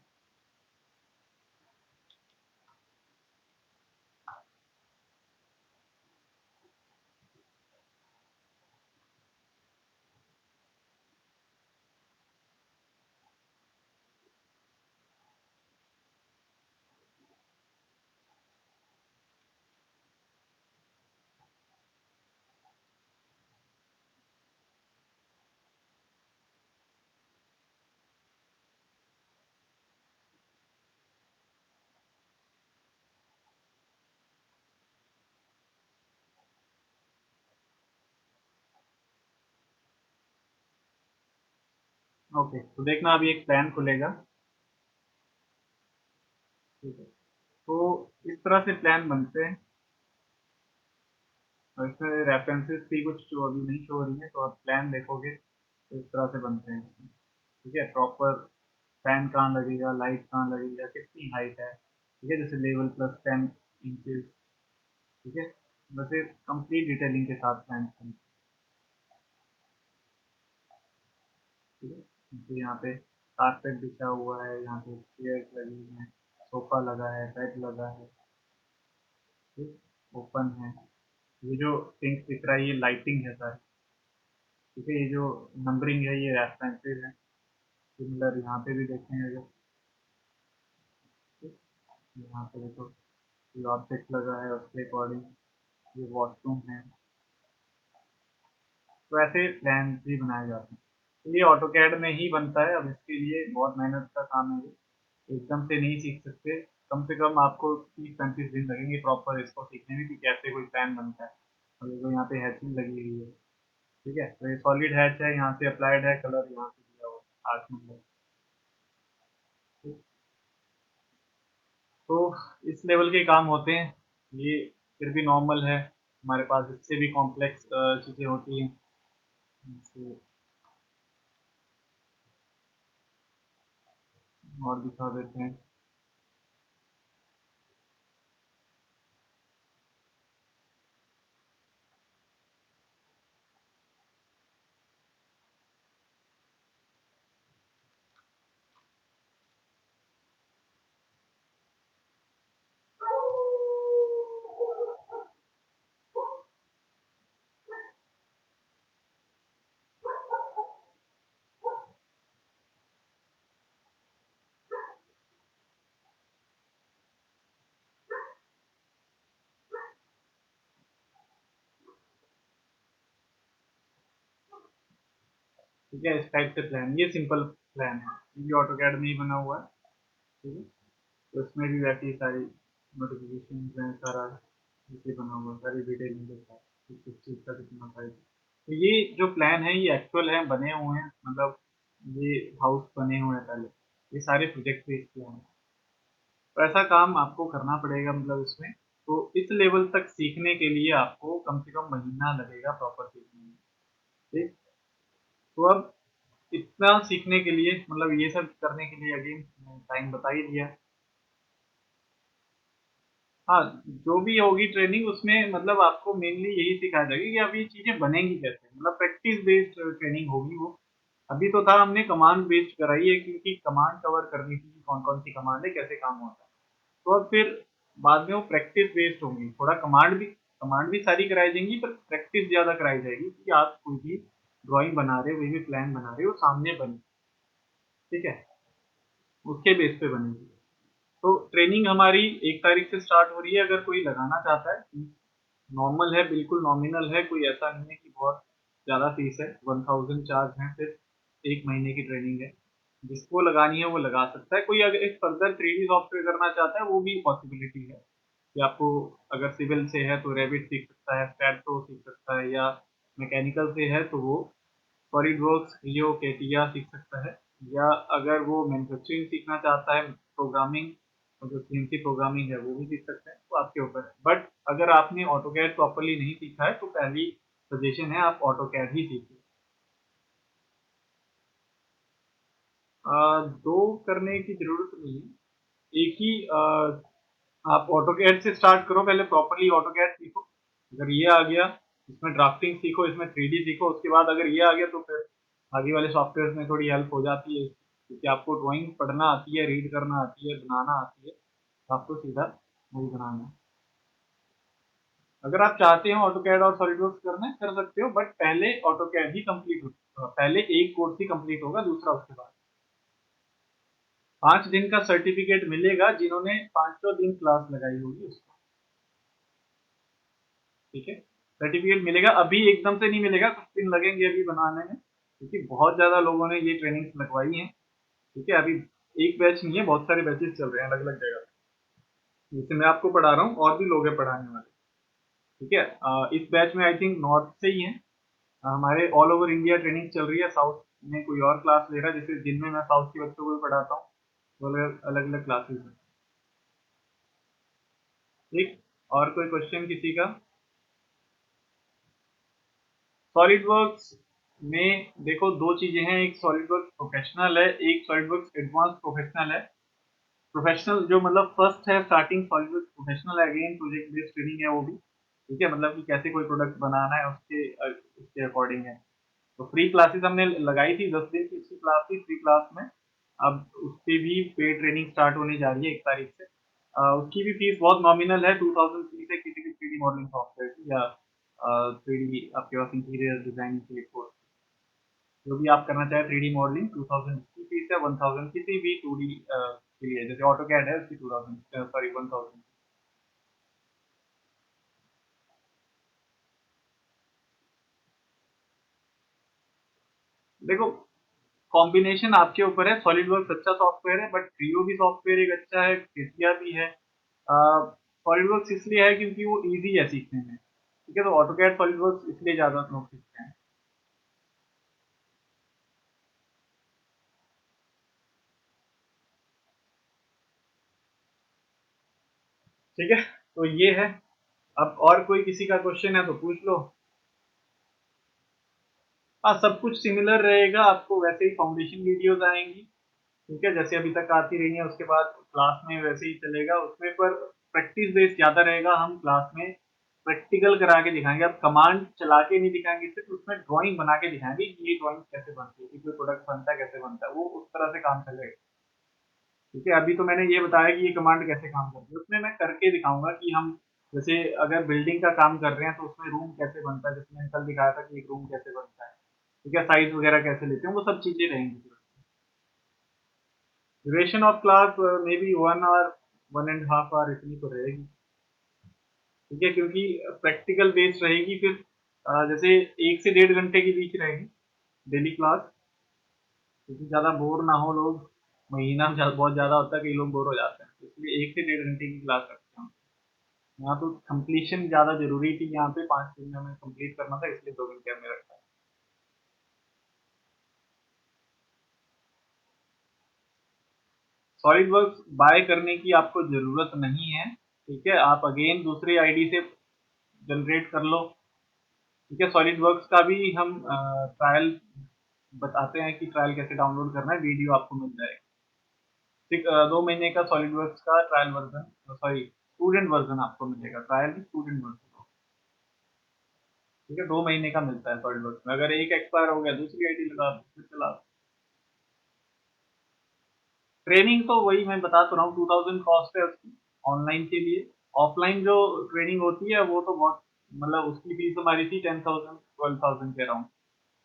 ओके, तो देखना अभी एक प्लान खुलेगा, ठीक है, तो इस तरह से प्लान बनते हैं। और इसमें रेफरेंसेस भी कुछ जो अभी नहीं शो हो रही है, तो आप प्लान देखोगे तो इस तरह से बनते हैं, ठीक है, प्रॉपर फैन कहाँ लगेगा, लाइट कहाँ लगेगा, कितनी हाइट है, ठीक है, जैसे लेवल प्लस 10 इंचेस, ठीक है, वैसे कंप्लीट डिटेलिंग के साथ प्लान करना, ठीक है। जैसे यहाँ पे कारपेट बिछा हुआ है, यहाँ पे चेयर्स लगी हुई हैं, सोफा लगा है, बेड लगा है, ठीक, ओपन है। ये जो पिंक दिख रहा है ये लाइटिंग है सर, ठीक है, ये जो नंबरिंग है ये रेफरेंसेस है। सिमिलर यहाँ पे भी देखेंगे अगर, ठीक, यहाँ पे देखो ये ऑब्जेक्ट लगा है उसके अकॉर्डिंग, ये वॉशरूम है। तो ऐसे प्लान भी बनाए जाते हैं, तो ये ऑटोकैड में ही बनता है। अब इसके लिए बहुत मेहनत का काम है, ये एकदम से नहीं सीख सकते। कम से कम आपको 30 35 दिन लगेंगे प्रॉपर इसको सीखने में कि कैसे कोई प्लान बनता है। और ये जो यहाँ पे हैचिंग लगी हुई है, ठीक है, तो ये सॉलिड हैच है, यहाँ से अप्लाइड है कलर, यहाँ से दिया हुआ 8 नंबर। तो इस लेवल के काम होते हैं, ये फिर भी नॉर्मल है। हमारे पास इससे भी कॉम्प्लेक्स चीज़ें होती हैं, जैसे और दिखा देते हैं। ठीक है, इस टाइप से प्लान, ये सिंपल प्लान है, ये ऑटोकैड में ही बना हुआ है। ठीक है, तो इसमें भी वैसी सारी नोटिफिकेशन हैं, सारा जैसे बना हुआ है, सारी डिटेलिंग के साथ किस चीज़ का कितना प्राइस। तो ये जो प्लान है ये एक्चुअल है, बने हुए हैं, मतलब ये हाउस बने हुए हैं पहले, ये सारे प्रोजेक्ट बेस्ड प्लान है। तो ऐसा काम आपको करना पड़ेगा, मतलब इसमें तो इस लेवल तक सीखने के लिए आपको कम से कम महीना लगेगा प्रॉपर सीखने में। ठीक, तो अब इतना सीखने के लिए, मतलब ये सब करने के लिए अगेन टाइम बता ही दिया। हाँ, जो भी होगी ट्रेनिंग उसमें मतलब आपको मेनली यही सिखाया जाएगा कि अब ये चीजें बनेंगी कैसे, मतलब प्रैक्टिस बेस्ड ट्रेनिंग होगी वो। अभी तो था हमने कमांड बेस्ड कराई है, क्योंकि कमांड कवर करनी थी, कौन कौन सी कमांड है, कैसे काम होता है। तो अब फिर बाद में वो प्रैक्टिस बेस्ड होंगी, थोड़ा कमांड भी सारी कराई जाएंगी, पर प्रैक्टिस ज्यादा कराई जाएगी कि आप कोई भी ड्राइंग बना रहे हो, कोई भी प्लान बना रहे हो, सामने बने। ठीक है, उसके बेस पे बनेगी। तो ट्रेनिंग हमारी 1 तारीख से स्टार्ट हो रही है, अगर कोई लगाना चाहता है। नॉर्मल है, बिल्कुल नॉमिनल है, कोई ऐसा नहीं है कि बहुत ज़्यादा फीस है, 1000 चार्ज है, सिर्फ 1 महीने की ट्रेनिंग है। जिसको लगानी है वो लगा सकता है। कोई अगर एक फर्दर 3D सॉफ्टवेयर करना चाहता है वो भी पॉसिबिलिटी है कि आपको, अगर सिविल से है तो रेविट सीख सकता है, स्टैटो सीख सकता है, या मैकेनिकल से है तो वो सॉलिडवर्क्स, लियो, केटिया सीख सकता है। या अगर वो मैन्युफैक्चरिंग सीखना चाहता है, प्रोग्रामिंग, और जो सीएनसी प्रोग्रामिंग है वो भी सीख सकते हैं, तो आपके ऊपर है। बट अगर आपने ऑटोकैड प्रॉपरली नहीं सीखा है तो पहली सजेशन है आप ऑटोकैड ही सीखिए। दो करने की जरूरत नहीं है, एक ही आप ऑटोकैड से स्टार्ट करो, पहले प्रॉपरली ऑटोकैड सीखो। अगर ये आ गया, इसमें ड्राफ्टिंग सीखो, इसमें 3D सीखो, उसके बाद अगर ये आ गया तो फिर आगे वाले सॉफ्टवेयर में थोड़ी हेल्प हो जाती है, क्योंकि आपको ड्राइंग पढ़ना आती है, रीड करना आती है, बनाना आती है, तो आपको सीधा वही बनाना है। अगर आप चाहते हो ऑटोकैड और सॉलिडवर्क्स करना है, कर सकते हो, बट पहले ऑटोकैड ही कंप्लीट हो, पहले एक कोर्स ही कंप्लीट होगा, दूसरा उसके बाद। 5 दिन का सर्टिफिकेट मिलेगा जिन्होंने 5 दिन क्लास लगाई होगी उसको। ठीक है, सर्टिफिकेट मिलेगा, अभी एकदम से नहीं मिलेगा, कुछ दिन लगेंगे अभी बनाने में, क्योंकि बहुत ज्यादा लोगों ने ये ट्रेनिंग लगवाई है। ठीक है, अभी एक बैच नहीं है, बहुत सारे बैचेस चल रहे हैं अलग अलग जगह, जैसे मैं आपको पढ़ा रहा हूँ और भी लोग हैं पढ़ाने वाले। ठीक है, इस बैच में आई थिंक नॉर्थ से ही है। हमारे ऑल ओवर इंडिया ट्रेनिंग चल रही है, साउथ में कोई और क्लास ले रहा है, जैसे दिन में मैं साउथ के बच्चों को भी पढ़ाता हूँ, तो अलग अलग क्लासेस हैं। ठीक, और कोई क्वेश्चन किसी का? सॉलिडवर्क्स में देखो दो चीजें हैं, एक सॉलिडवर्क्स प्रोफेशनल है, एक सॉलिडवर्क्स एडवांस प्रोफेशनल है। प्रोफेशनल जो मतलब फर्स्ट है स्टार्टिंग, सॉलिडवर्क्स प्रोफेशनल है, अगेन प्रोजेक्ट बेस्ड ट्रेनिंग है वो भी। ठीक है, मतलब कि कैसे कोई प्रोडक्ट बनाना है उसके अकॉर्डिंग है। तो फ्री क्लासेस हमने लगाई थी, 10 दिन की उसकी क्लास थी फ्री क्लास में। अब उसकी भी पेड ट्रेनिंग स्टार्ट होने जा रही है 1 तारीख से। उसकी भी फीस बहुत नॉमिनल है, 2000 फीस है किसी भी 3D मॉडलिंग सॉफ्टवेयर की, या 3D आपके पास इंटीरियर डिजाइन के कोर्स, जो भी आप करना चाहे 3D मॉडलिंग, 2000 की फीस है, 1000 किसी भी 2D के लिए, जैसे ऑटो कैड है उसकी 2000, सॉरी 1000। देखो, कॉम्बिनेशन आपके ऊपर है, सॉलिडवर्क्स अच्छा सॉफ्टवेयर है, बट क्रियो भी सॉफ्टवेयर एक अच्छा है, केटिया भी है। सॉलिडवर्क्स इसलिए है क्योंकि वो इजी है सीखने में। ठीक है, तो ऑटोकैड सॉलिडवर्क्स इसलिए ज्यादा लोग सीखते हैं। ठीक है, तो ये है। अब और कोई किसी का क्वेश्चन है तो पूछ लो। हाँ, सब कुछ सिमिलर रहेगा, आपको वैसे ही फाउंडेशन वीडियोस आएंगी। ठीक है, जैसे अभी तक आती रही है, उसके बाद क्लास में वैसे ही चलेगा उसमें, पर प्रैक्टिस बेस ज़्यादा रहेगा। हम क्लास में प्रैक्टिकल करा के दिखाएंगे, अब कमांड चला के नहीं दिखाएंगे, सिर्फ उसमें ड्राइंग बना के दिखाएंगे कि ये ड्राइंग कैसे बनती है, कि कोई प्रोडक्ट बनता है कैसे बनता है, वो उस तरह से काम चलेगा। ठीक है, अभी तो मैंने ये बताया कि ये कमांड कैसे काम करती है, उसमें मैं करके दिखाऊंगा कि हम जैसे अगर बिल्डिंग का काम कर रहे हैं तो उसमें रूम कैसे बनता है, जैसे मैंने कल दिखाया था कि एक रूम कैसे बनता है। ठीक है, साइज वगैरह कैसे लेते हैं, वो सब चीजें रहेंगी। Duration of class may be 1 hour, 1.5 hour इतनी तो रहेगी। ठीक है, क्योंकि प्रैक्टिकल बेस्ड रहेगी, फिर जैसे 1 से 1.5 घंटे के बीच रहेगी डेली क्लास, क्योंकि ज़्यादा बोर ना हो लोग। महीना में बहुत ज़्यादा होता है, कई लोग बोर हो जाते हैं, तो इसलिए 1 से 1.5 घंटे की क्लास रखते हैं। यहाँ तो कंप्लीशन ज़्यादा जरूरी थी, यहाँ पे 5 दिन में हमें कंप्लीट करना था, इसलिए 2 घंटे हमने रखा है। सॉलिड वर्क्स बाय करने की आपको ज़रूरत नहीं है। ठीक है, आप अगेन दूसरी आईडी से जनरेट कर लो। ठीक है, सॉलिड वर्क्स का भी हम ट्रायल बताते हैं कि ट्रायल कैसे डाउनलोड करना है, वीडियो आपको मिल जाएगा। ठीक, 2 महीने का सॉलिड वर्क्स का trial version, sorry student version आपको मिलेगा, ट्रायल में स्टूडेंट वर्जन। ठीक है, 2 महीने का मिलता है सॉलिड वर्क्स में, अगर एक एक्सपायर हो गया दूसरी आईडी लगा दो, फिर चला। ट्रेनिंग तो वही मैं बता तो रहा हूँ, 2000 कॉस्ट है उसकी ऑनलाइन के लिए। ऑफलाइन जो ट्रेनिंग होती है वो तो बहुत, मतलब उसकी फीस हमारी थी 10,000 12,000 के अराउंड,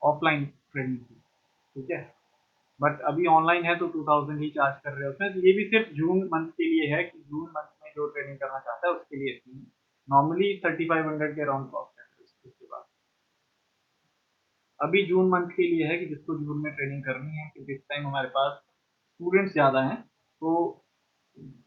ऑफलाइन ट्रेनिंग की। ठीक है, बट अभी ऑनलाइन है तो 2000 ही चार्ज कर रहे हैं उसमें। तो ये भी सिर्फ जून मंथ के लिए है, कि जून मंथ में जो ट्रेनिंग करना चाहता है उसके लिए इतनी। नॉर्मली 3500 के अराउंड कॉस्ट है उसके बाद। अभी जून मंथ के लिए है कि जिसको जून में ट्रेनिंग करनी है, क्योंकि इस टाइम हमारे पास स्टूडेंट्स ज़्यादा हैं, तो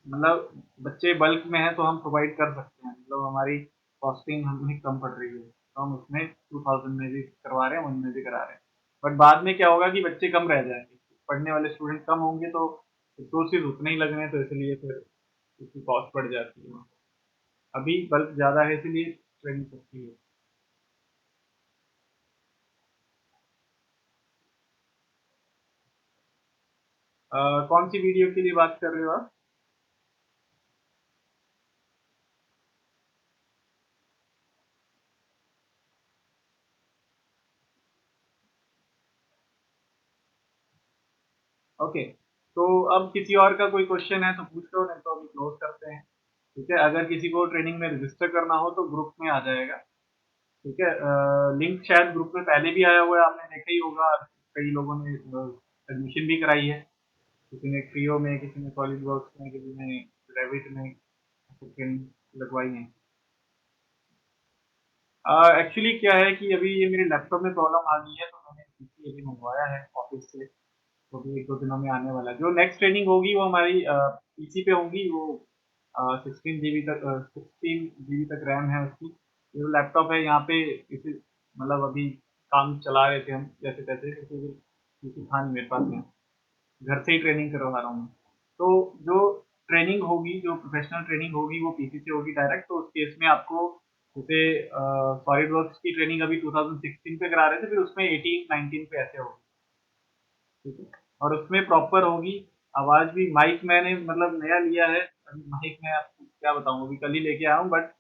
मतलब बच्चे बल्क में हैं तो हम प्रोवाइड कर सकते हैं, मतलब हमारी कॉस्टिंग हमें कम पड़ रही है, तो हम उसमें 2000 में भी करवा रहे हैं, 1 में भी करा रहे हैं। बट बाद में क्या होगा कि बच्चे कम रह जाएंगे, पढ़ने वाले स्टूडेंट कम होंगे, तो रिसोर्सेज उतने ही लगने हैं, तो इसलिए फिर उसकी कॉस्ट बढ़ जाती है। अभी बल्क ज़्यादा है, इसलिए ट्रेनिंग सस्ती है। कौन सी वीडियो के लिए बात कर रहे हो आप? ओके, तो अब किसी और का कोई क्वेश्चन है तो पूछ लो, नहीं तो अभी क्लोज करते हैं। ठीक है, अगर किसी को ट्रेनिंग में रजिस्टर करना हो तो ग्रुप में आ जाएगा। ठीक है, लिंक शायद ग्रुप में पहले भी आया हुआ है, आपने देखा ही होगा। कई लोगों ने एडमिशन भी कराई है, किसी ने क्रियो में, किसी ने सॉलिड वर्क्स में, किसी ने रेविट में ट्रेनिंग लगवाई है। एक्चुअली क्या है कि अभी ये मेरे लैपटॉप में प्रॉब्लम आ गई है, तो मैंने पीसी अभी मंगवाया है ऑफिस से, तो भी 1-2 दिनों में आने वाला है। जो नेक्स्ट ट्रेनिंग होगी वो हमारी पीसी पे होगी, वो 16 जीबी तक, 16 जीबी तक रैम है उसकी। ये जो लैपटॉप है यहाँ पे, इसे मतलब अभी काम चला रहे थे हम जैसे तैसे, क्योंकि पीसी था नहीं मेरे पास में, घर से ही ट्रेनिंग करवा रहा हूँ। तो जो ट्रेनिंग होगी, जो प्रोफेशनल ट्रेनिंग होगी, वो पीसी से होगी डायरेक्ट, तो उस केस में आपको जैसे सॉलिड वर्क्स की ट्रेनिंग अभी 2016 पे करा रहे थे, फिर उसमें 18-19 पे ऐसे होगी। ठीक है, और उसमें प्रॉपर होगी आवाज भी। माइक मैंने मतलब नया लिया है, अभी माइक मैं आपको क्या बताऊं, अभी कल ही लेके आया हूँ, बट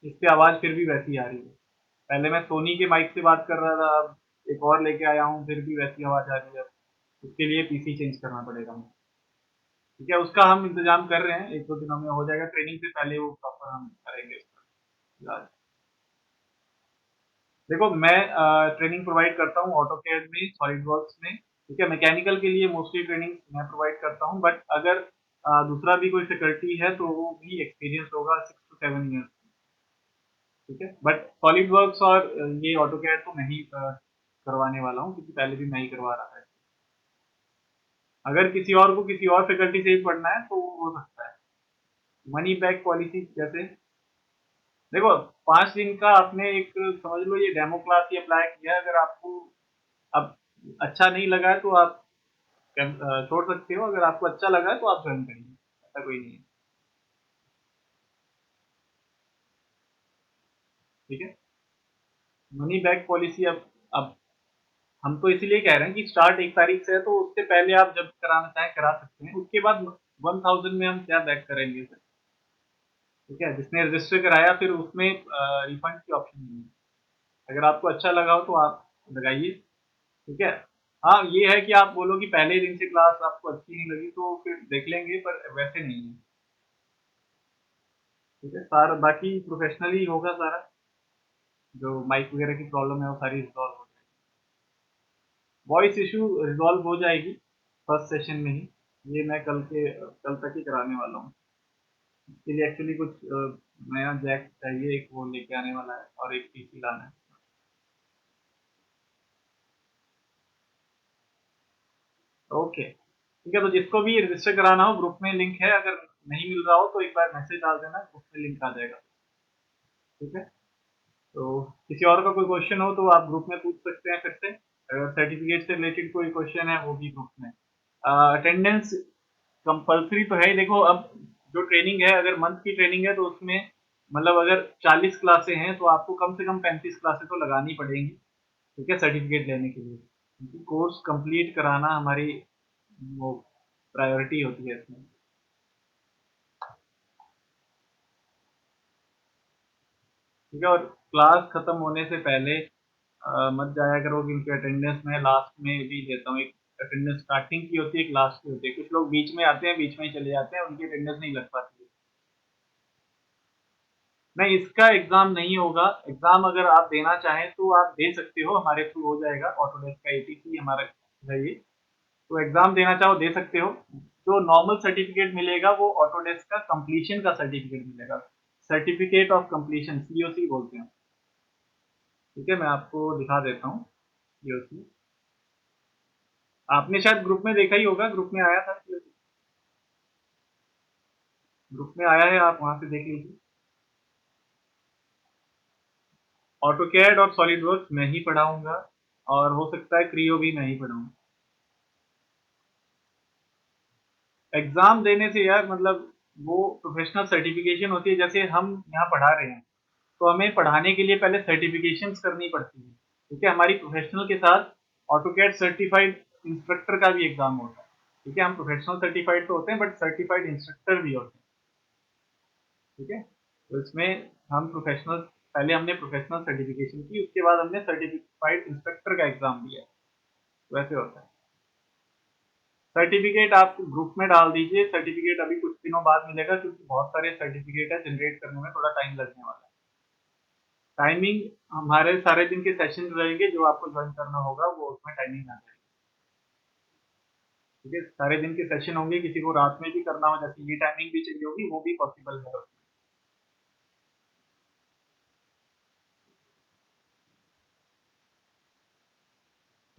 इससे आवाज फिर भी वैसी आ रही है। पहले मैं सोनी के माइक से बात कर रहा था, अब एक और लेके आया हूँ, फिर भी वैसी आवाज आ रही है। उसके लिए पीसी चेंज करना पड़ेगा मुझे। ठीक है, उसका हम इंतजाम कर रहे हैं, 1-2 दिनों में हो जाएगा, ट्रेनिंग से पहले वो प्रॉपर हम करेंगे उसका इलाज। देखो, मैं ट्रेनिंग प्रोवाइड करता हूँ ऑटो कैड में, सॉलिड वर्क्स में। ठीक है, मैकेनिकल के लिए मोस्टली ट्रेनिंग मैं प्रोवाइड करता हूँ, बट अगर दूसरा भी कोई फैकल्टी है तो वो भी एक्सपीरियंस होगा 6 to 7 ईयर्स। ठीक है, बट सॉलिड वर्क्स और ये ऑटो कैड तो मैं ही करवाने वाला हूँ, क्योंकि पहले भी मैं ही करवा रहा था। अगर किसी और को किसी और फैकल्टी से ही पढ़ना है तो वो हो सकता है। मनी बैक पॉलिसी जैसे, देखो 5 दिन का आपने एक समझ लो ये डेमो क्लास ही अप्लाई किया है। अगर आपको अब अच्छा नहीं लगा है तो आप छोड़ सकते हो, अगर आपको अच्छा लगा है तो आप ज्वाइन करिए, ऐसा कोई नहीं है। ठीक है, मनी बैक पॉलिसी अब हम तो इसीलिए कह रहे हैं कि स्टार्ट 1 तारीख से है, तो उससे पहले आप जब कराना चाहें करा सकते हैं। उसके बाद 1000 में हम क्या बैक करेंगे सर? ठीक है, जिसने रजिस्टर कराया फिर उसमें रिफंड की ऑप्शन नहीं है। अगर आपको अच्छा लगा हो तो आप लगाइए। ठीक है, हाँ ये है कि आप बोलो कि पहले दिन से क्लास आपको अच्छी नहीं लगी तो फिर देख लेंगे, पर वैसे नहीं है। ठीक है, सारा बाकी प्रोफेशनली होगा सारा। जो माइक वगैरह की प्रॉब्लम है वो सारी रिजॉल्व हो जाएगी। वॉइस इशू रिजॉल्व हो जाएगी फर्स्ट सेशन में ही। ये मैं कल तक ही कराने वाला हूँ। इसके लिए एक्चुअली कुछ नया जैक चाहिए, एक वो लेके आने वाला है और एक पीसी लाना है। ओके ठीक है, तो जिसको भी रजिस्टर कराना हो ग्रुप में लिंक है, अगर नहीं मिल रहा हो तो एक बार मैसेज डाल देना, ग्रुप में लिंक आ जाएगा। ठीक है, तो किसी और का कोई क्वेश्चन हो तो आप ग्रुप में पूछ सकते हैं फिर से। अगर सर्टिफिकेट से रिलेटेड कोई क्वेश्चन है वो भी ग्रुप में। अटेंडेंस कंपलसरी तो है ही। देखो अब जो ट्रेनिंग है, अगर मंथ की ट्रेनिंग है तो उसमें मतलब अगर 40 क्लासें हैं तो आपको कम से कम 35 क्लासें तो लगानी पड़ेंगी। ठीक है, सर्टिफिकेट लेने के लिए, क्योंकि कोर्स कंप्लीट कराना हमारी वो प्रायोरिटी होती है इसमें। ठीक है, और क्लास खत्म होने से पहले मत जाया करो, क्योंकि अटेंडेंस मैं लास्ट में भी देता हूँ। एक अटेंडेंस स्टार्टिंग की होती है, एक लास्ट की होती है। कुछ लोग बीच में आते हैं, बीच में ही चले जाते हैं, उनकी अटेंडेंस नहीं लग पाती है। नहीं, इसका एग्जाम नहीं होगा। एग्जाम अगर आप देना चाहें तो आप दे सकते हो, हमारे थ्रू हो जाएगा। ऑटोडेस्क का एटीसी हमारा है ये, तो एग्जाम देना चाहो दे सकते हो। जो नॉर्मल सर्टिफिकेट मिलेगा वो ऑटोडेस्क का कंप्लीशन का सर्टिफिकेट मिलेगा। सर्टिफिकेट ऑफ कंप्लीशन, सीओसी बोलते हैं। ठीक है, मैं आपको दिखा देता हूँ सीओसी। आपने शायद ग्रुप में देखा ही होगा, ग्रुप में आया था सीओसी। ग्रुप में आया है, आप वहां से देख लीजिए। ऑटोकैड और सॉलिड वर्क्स मैं ही पढ़ाऊंगा, और हो सकता है क्रियो भी मैं ही पढ़ाऊंगा। एग्जाम देने से यार मतलब वो प्रोफेशनल सर्टिफिकेशन होती है। जैसे हम यहाँ पढ़ा रहे हैं तो हमें पढ़ाने के लिए पहले सर्टिफिकेशंस करनी पड़ती है। ठीक है, हमारी प्रोफेशनल के साथ ऑटोकैड सर्टिफाइड इंस्ट्रक्टर का भी एग्जाम होता है। ठीक है, हम प्रोफेशनल सर्टिफाइड तो होते हैं बट सर्टिफाइड इंस्ट्रक्टर भी होते हैं। ठीक है, तो इसमें हम प्रोफेशनल, पहले हमने प्रोफेशनल सर्टिफिकेशन की, उसके बाद हमने सर्टिफाइड इंस्ट्रक्टर का एग्जाम दिया। वैसे होता है। सर्टिफिकेट आप ग्रुप में डाल दीजिए। सर्टिफिकेट अभी कुछ दिनों बाद मिलेगा, क्योंकि बहुत सारे सर्टिफिकेट है, जनरेट करने में थोड़ा टाइम लगने वाला है। टाइमिंग हमारे सारे दिन के सेशन रहेंगे, जो आपको ज्वाइन करना होगा वो उसमें टाइमिंग आ जाएगी। ठीक है, सारे दिन के सेशन होंगे। किसी को रात में भी करना हो, जैसे ये टाइमिंग भी चाहिए होगी, वो भी पॉसिबल है।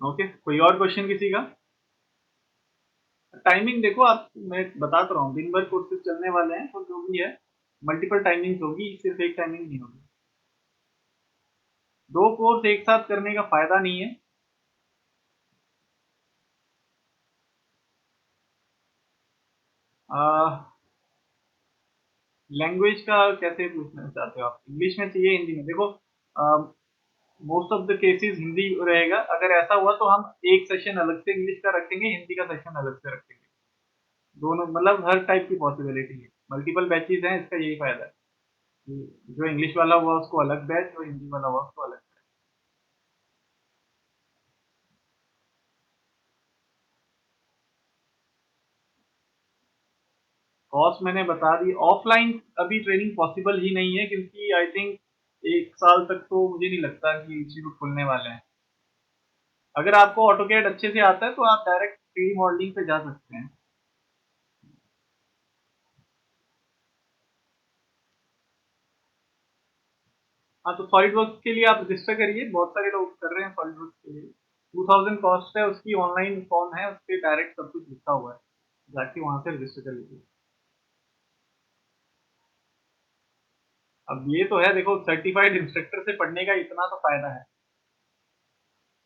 ओके, कोई और क्वेश्चन किसी का? टाइमिंग देखो आप, मैं बता तो रहा हूँ, दिन भर कोर्सेज चलने वाले हैं, तो जो भी है मल्टीपल टाइमिंग्स होगी, सिर्फ एक टाइमिंग नहीं होगी। दो कोर्स एक साथ करने का फायदा नहीं है। लैंग्वेज का कैसे पूछना चाहते हो आप? इंग्लिश में चाहिए, हिंदी में? देखो, most of the cases Hindi रहेगा। अगर ऐसा हुआ तो हम एक सेशन अलग से इंग्लिश का रखेंगे, हिंदी का सेशन अलग से रखेंगे। दोनों मतलब हर टाइप की पॉसिबिलिटी है। मल्टीपल बैचेज हैं, इसका यही फायदा है कि जो इंग्लिश वाला हुआ उसको अलग बैच, जो हिंदी वाला हुआ उसको अलग बैच। कॉस्ट मैंने बता दी। ऑफलाइन अभी ट्रेनिंग पॉसिबल ही नहीं है, क्योंकि आई थिंक 1 साल तक तो मुझे नहीं लगता कि इंस्टीट्यूट खुलने वाले हैं। अगर आपको ऑटोकैड अच्छे से आता है तो आप डायरेक्ट 3D मॉडलिंग पे जा सकते हैं। हाँ, तो सॉलिड वर्क्स के लिए आप रजिस्टर करिए, बहुत सारे लोग कर रहे हैं सॉलिड वर्क्स के लिए। 2000 कॉस्ट है उसकी, ऑनलाइन फॉर्म है, उस पर डायरेक्ट सब कुछ लिखा हुआ है, जाके वहां से रजिस्टर कर लीजिए। अब ये तो है, देखो सर्टिफाइड इंस्ट्रक्टर से पढ़ने का इतना तो फायदा है।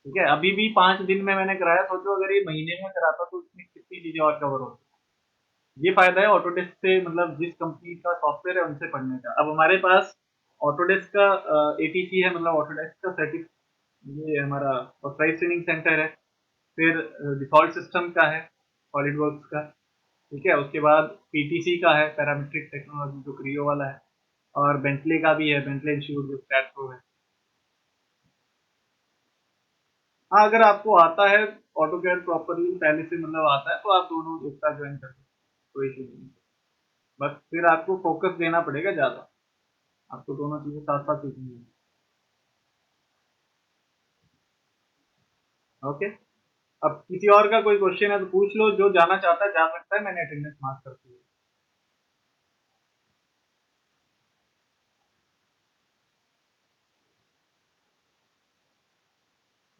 ठीक है, अभी भी 5 दिन में मैंने कराया, सोचो अगर ये महीने में कराता तो उसमें कितनी चीजें और कवर होती। ये फायदा है ऑटोडेस्क से, मतलब जिस कंपनी का सॉफ्टवेयर है उनसे पढ़ने का। अब हमारे पास ऑटोडेस्क का एटीसी है, मतलब ऑटोडेस्क का सर्टिफिकेट ये हमारा ऑथराइज ट्रेनिंग सेंटर है। फिर डिफॉल्ट सिस्टम का है, सॉलिडवर्क्स का। ठीक है, उसके बाद पीटीसी का है, पैरामीट्रिक टेक्नोलॉजी, जो क्रियो वाला है। और बेंटले का भी है, बेंटले इंस्टीट्यूट जो स्टैट प्रो है। हाँ, अगर आपको आता है ऑटोकैड प्रॉपरली पहले से, मतलब आता है, तो आप दोनों एक साथ ज्वाइन कर सकते हैं, कोई इशू नहीं है। बस फिर आपको फोकस देना पड़ेगा ज़्यादा, आपको दोनों चीज़ें साथ साथ सीखनी है। ओके। अब किसी और का कोई क्वेश्चन है तो पूछ लो, जो जाना चाहता है जा सकता है, मैंने अटेंडेंस मार्क कर दी है।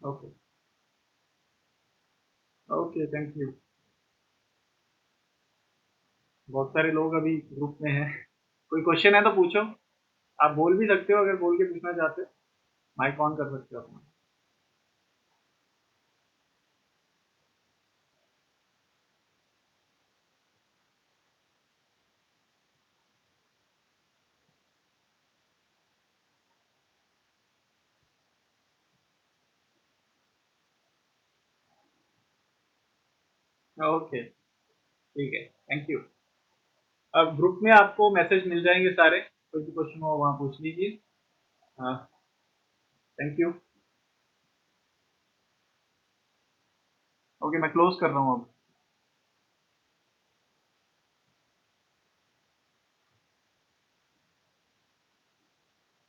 ओके। Okay, thank you. बहुत सारे लोग अभी ग्रुप में हैं। कोई क्वेश्चन है तो पूछो। आप बोल भी सकते हो, अगर बोल के पूछना चाहते हो माइक ऑन कर सकते हो अपना। ओके, ठीक है, थैंक यू। अब ग्रुप में आपको मैसेज मिल जाएंगे सारे, कोई भी क्वेश्चन हो वहाँ पूछ लीजिए। हाँ, थैंक यू। ओके, मैं क्लोज कर रहा हूँ अब।